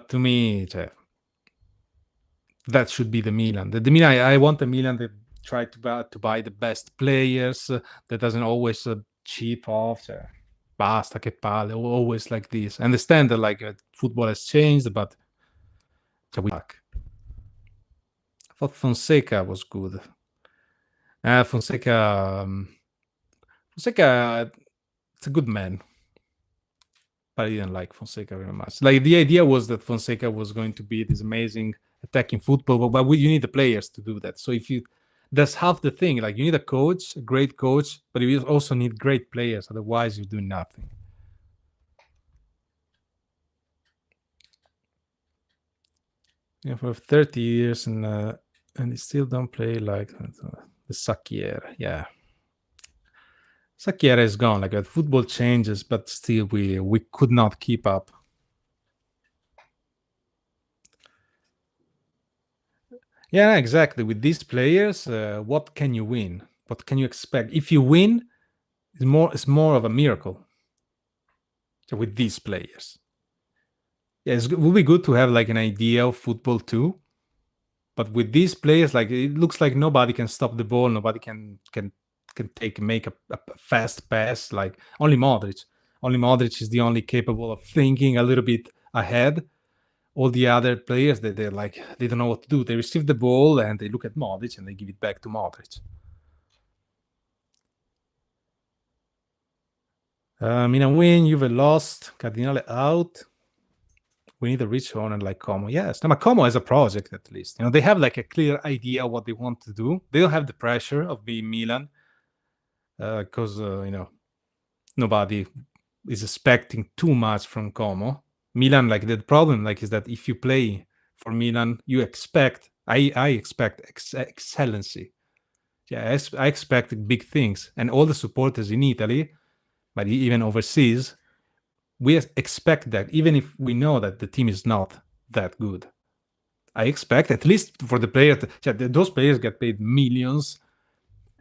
to me, that should be the Milan. The Milan, I want the Milan that try to buy the best players, that doesn't always cheap off. Basta che palle, always like this. I understand that like football has changed, but we back. I thought Fonseca was good. Fonseca, Fonseca, it's a good man, but I didn't like Fonseca very much. Like the idea was that Fonseca was going to be this amazing attacking football, but you need the players to do that. So if you, that's half the thing. Like you need a coach, a great coach, but you also need great players. Otherwise, you do nothing. Yeah, for 30 years and they still don't play like the Sacchiera. Yeah, Sacchiera is gone. Like football changes, but still we could not keep up. Yeah, exactly. With these players, what can you win? What can you expect? If you win, it's more of a miracle. So with these players, yeah, it would be good to have like an idea of football too. But with these players, like it looks like nobody can stop the ball. Nobody can make a fast pass. Like only Modric. Only Modric is the only capable of thinking a little bit ahead. All the other players, they're like they don't know what to do. They receive the ball and they look at Modric and they give it back to Modric. Milan win, Juve lost, Cardinale out. We need a rich owner like Como. Yes, now Como has a project at least. You know, they have like a clear idea what they want to do. They don't have the pressure of being Milan because you know, nobody is expecting too much from Como. Milan, like the problem, like is that if you play for Milan, you expect. I expect excellency. Yeah, I expect big things, and all the supporters in Italy, but even overseas, we expect that, even if we know that the team is not that good. I expect, at least for the players, those players get paid millions,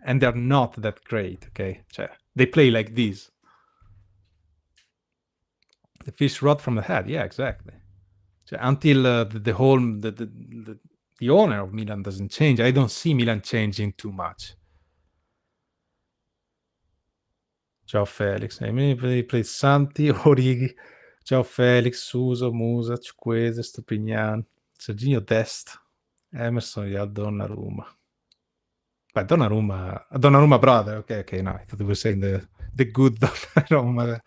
and they're not that great. Okay, they play like this. The fish rot from the head. Yeah, exactly. Until the whole the owner of Milan doesn't change, I don't see Milan changing too much. Ciao Felix. I mean, they played Santi, Origi, Ciao Felix, Suso, Musa, Chukwueze, Stupignan, Serginho Dest, Emerson, yeah, Donnarumma. But Donnarumma brother. Okay, no, I thought you were saying the good Donnarumma,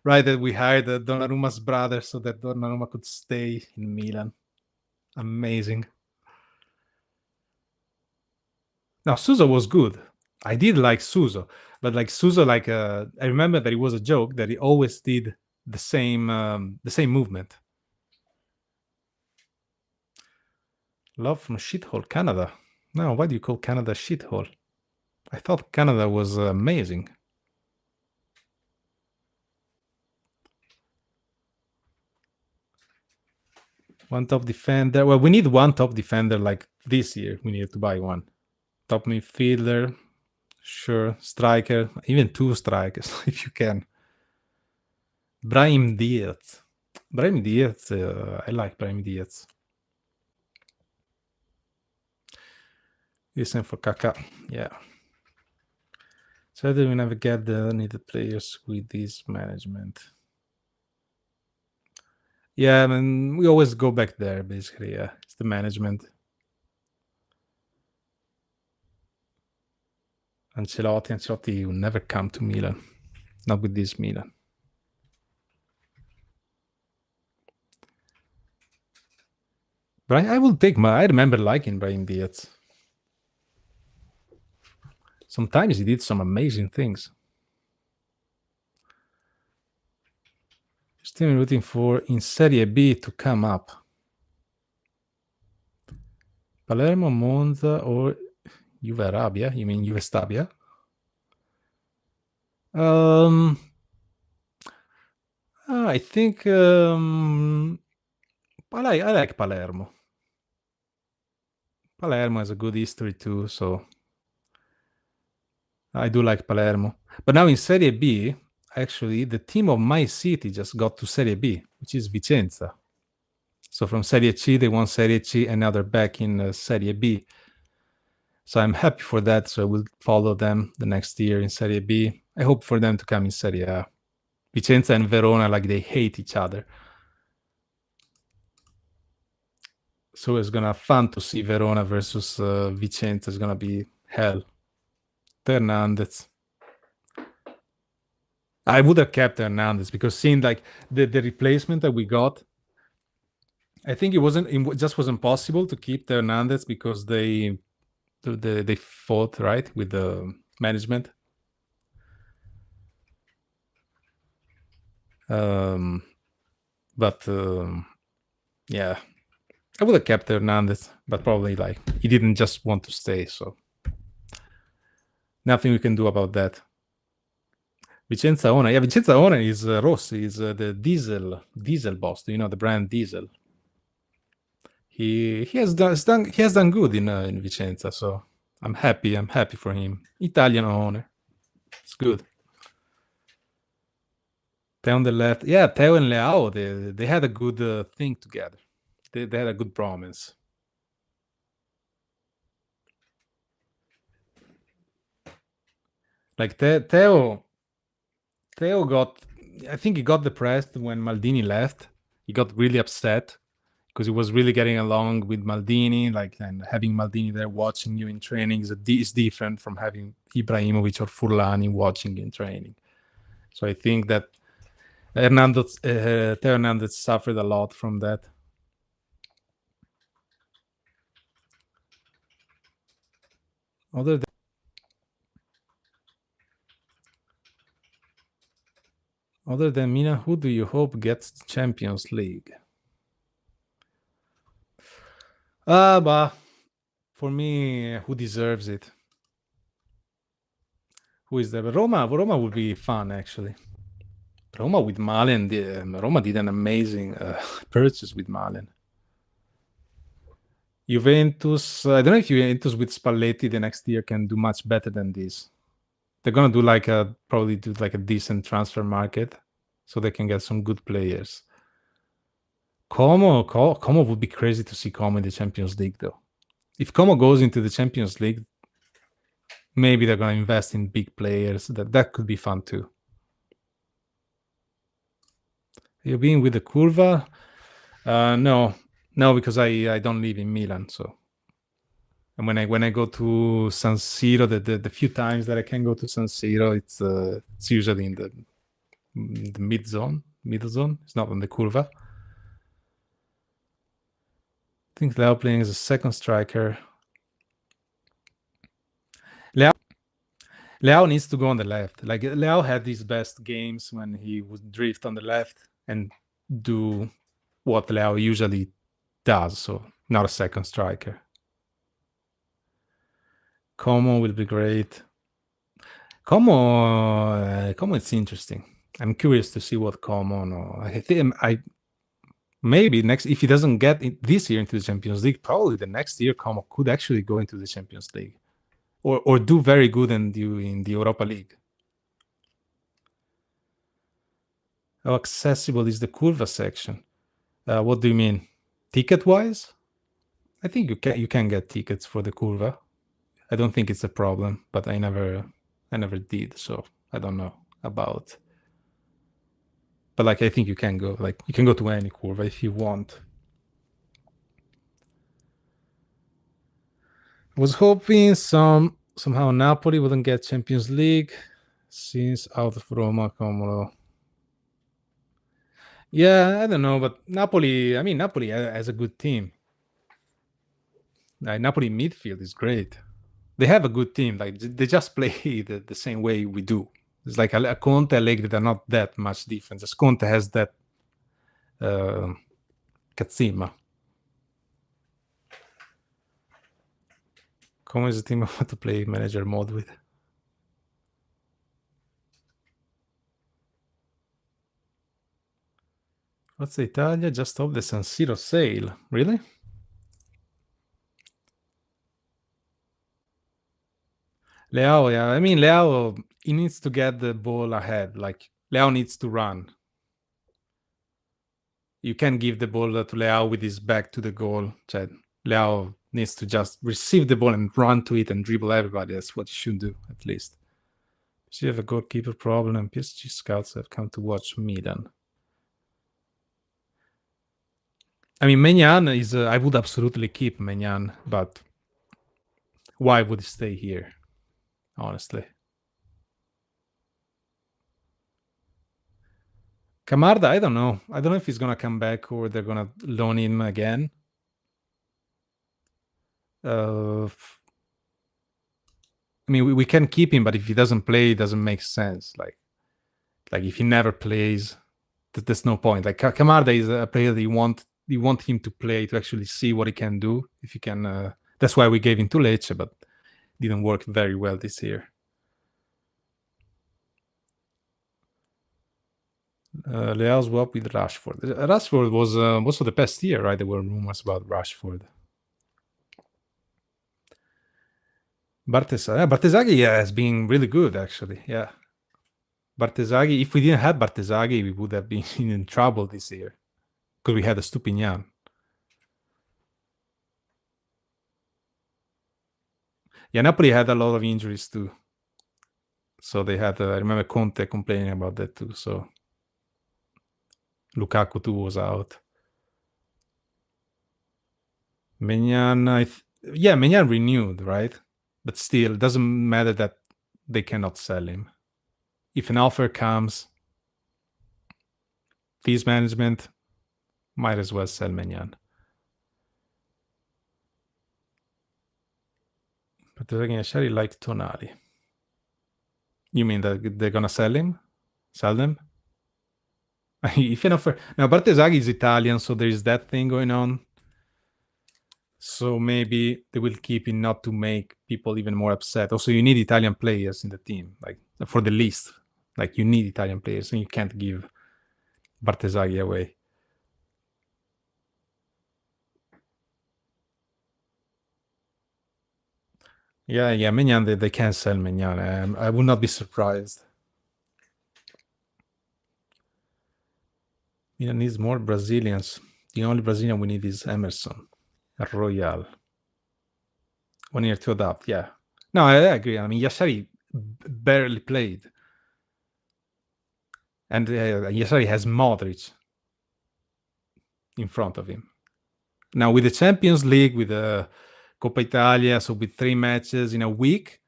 right? That we hired Donnarumma's brother so that Donnarumma could stay in Milan. Amazing. Now Suso was good. I did like Suso, but like Suso, like I remember that it was a joke that he always did the same movement. Love from shithole Canada. No, why do you call Canada shithole? I thought Canada was amazing. One top defender. Well, we need one top defender like this year. We need to buy one. Top midfielder. Sure. Striker. Even two strikers if you can. Brahim Diaz. Brahim Diaz. I like Brahim Diaz. Listen for Kaka. Yeah. So that we never get the needed players with this management. Yeah, I mean, we always go back there, basically. Yeah, it's the management. Ancelotti will never come to Milan. Not with this Milan. But I will take I remember liking Brahim Diaz. Sometimes he did some amazing things. Still rooting for in Serie B to come up. Palermo, Monza, or Juve Arabia? You mean Juve Stabia? I think I like Palermo. Palermo has a good history too, so I do like Palermo. But now in Serie B, actually, the team of my city just got to Serie B, which is Vicenza. So from Serie C, they won Serie C, and now they're back in Serie B. So I'm happy for that. So I will follow them the next year in Serie B. I hope for them to come in Serie A. Vicenza and Verona, like they hate each other. So it's gonna fun to see Verona versus Vicenza. It's gonna be hell. Hernandez. I would have kept Hernandez because seeing like the replacement that we got, I think it just wasn't possible to keep the Hernandez because they fought right with the management. But yeah, I would have kept Hernandez, but probably like he didn't just want to stay, so nothing we can do about that. Vicenza owner, yeah, Vicenza owner is Rossi, is the diesel boss. Do you know the brand Diesel? He has done good in Vicenza, so I'm happy. I'm happy for him. Italian owner, it's good. Teo on the left, yeah. Teo and Leao, they had a good thing together. They had a good promise. Like Teo got, I think he got depressed when Maldini left. He got really upset because he was really getting along with Maldini, like, and having Maldini there watching you in training is different from having Ibrahimovic or Furlani watching you in training. So I think that Teo Hernandez suffered a lot from that. Other than Mina, who do you hope gets Champions League? But for me, who deserves it? Who is there? Roma would be fun, actually. Roma with Malen. Roma did an amazing purchase with Malen. Juventus. I don't know if Juventus with Spalletti the next year can do much better than this. They're gonna do probably do like a decent transfer market, so they can get some good players. Como would be crazy to see Como in the Champions League, though. If Como goes into the Champions League, maybe they're gonna invest in big players. That could be fun too. You being with the Curva? No, because I don't live in Milan, so. And when I go to San Siro, the few times that I can go to San Siro, it's usually in the mid zone. It's not on the Curva. I think Leao playing as a second striker. Leao needs to go on the left. Like Leao had his best games when he would drift on the left and do what Leao usually does. So not a second striker. Como will be great. Como it's interesting. I'm curious to see what Como. No, I think maybe next, if he doesn't get this year into the Champions League, probably the next year Como could actually go into the Champions League, or do very good in the Europa League. How accessible is the Curva section? What do you mean, ticket wise? I think you can get tickets for the Curva. I don't think it's a problem, but I never did, so I don't know about. But like I think you can go. Like you can go to any Curva if you want. I was hoping somehow Napoli wouldn't get Champions League since out of Roma, Como. Yeah, I don't know, but Napoli. I mean, Napoli has a good team. Napoli midfield is great. They have a good team. Like they just play the same way we do. It's like a Conte, Allegri. They're not that much different. As Conte has that cazzimma. Como is the team I want to play manager mode with? Forza Italia just off the San Siro sale. Really? Leao, yeah. I mean, Leao, he needs to get the ball ahead. Like, Leao needs to run. You can give the ball to Leao with his back to the goal. Chad. Leao needs to just receive the ball and run to it and dribble everybody. That's what he should do, at least. So you have a goalkeeper problem, and PSG scouts have come to watch Milan. I mean, Maignan is. I would absolutely keep Maignan, but why would he stay here? Honestly, Camarda, I don't know. I don't know if he's gonna come back or they're gonna loan him again. I mean, we can keep him, but if he doesn't play, it doesn't make sense. Like if he never plays, there's no point. Like Camarda is a player that you want him to play to actually see what he can do. If he can, that's why we gave him to Lecce, but didn't work very well this year. Leao swap with Rashford. Rashford was also the past year, right? There were rumors about Rashford. Bartesaghi has been really good, actually. Yeah. Bartesaghi, if we didn't have Bartesaghi, we would have been in trouble this year because we had a Stupinian. Yeah, Napoli had a lot of injuries too. So they had, I remember Conte complaining about that too. So Lukaku too was out. Maignan, Maignan renewed, right? But still, it doesn't matter that they cannot sell him. If an offer comes, fees management might as well sell Maignan. But again, I actually like Tonali. You mean that they're gonna sell him? Sell them? If an offer now, Bartesaghi is Italian, so there is that thing going on. So maybe they will keep it not to make people even more upset. Also, you need Italian players in the team, like for the least. Like you need Italian players, and you can't give Bartesaghi away. Yeah, Maignan, they can't sell Maignan. I would not be surprised. Milan needs more Brazilians. The only Brazilian we need is Emerson. Royal. 1 year to adapt, yeah. No, I agree. I mean, Yashari barely played. And Yashari has Modric in front of him. Now, with the Champions League, with the Coppa Italia, so with 3 matches in a week,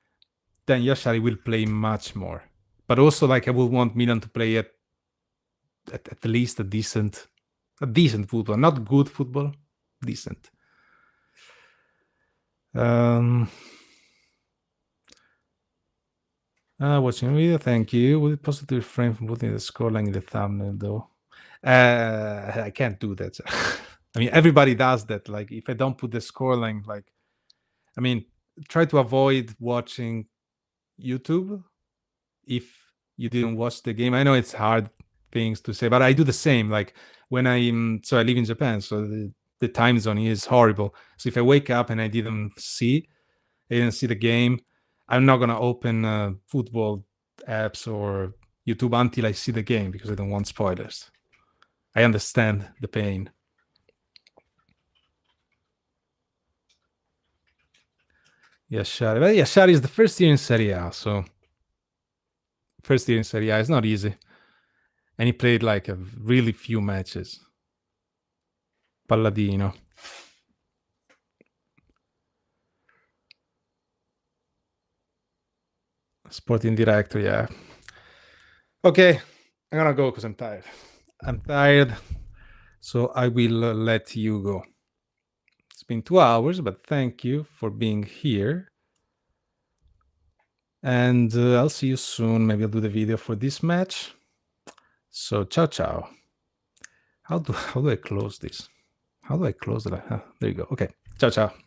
then Yashari will play much more. But also, like, I would want Milan to play at least a decent football. Not good football, decent. Watching a video, thank you. Would it be possible to refrain from putting the scoreline in the thumbnail, though? I can't do that. I mean, everybody does that. Like, if I don't put the scoreline, like, I mean, try to avoid watching YouTube if you didn't watch the game. I know it's hard things to say, but I do the same. Like when I live in Japan, so the time zone is horrible. So if I wake up and I didn't see the game, I'm not gonna open football apps or YouTube until I see the game because I don't want spoilers. I understand the pain. Yashari. Well, Yashari is the first year in Serie A, so first year in Serie A is not easy. And he played like a really few matches. Palladino. Sporting director, yeah. Okay, I'm gonna go because I'm tired. So I will let you go. It's been 2 hours, but thank you for being here. And I'll see you soon. Maybe I'll do the video for this match. So ciao ciao. How do I close this? How do I close it? There you go. Okay. Ciao ciao.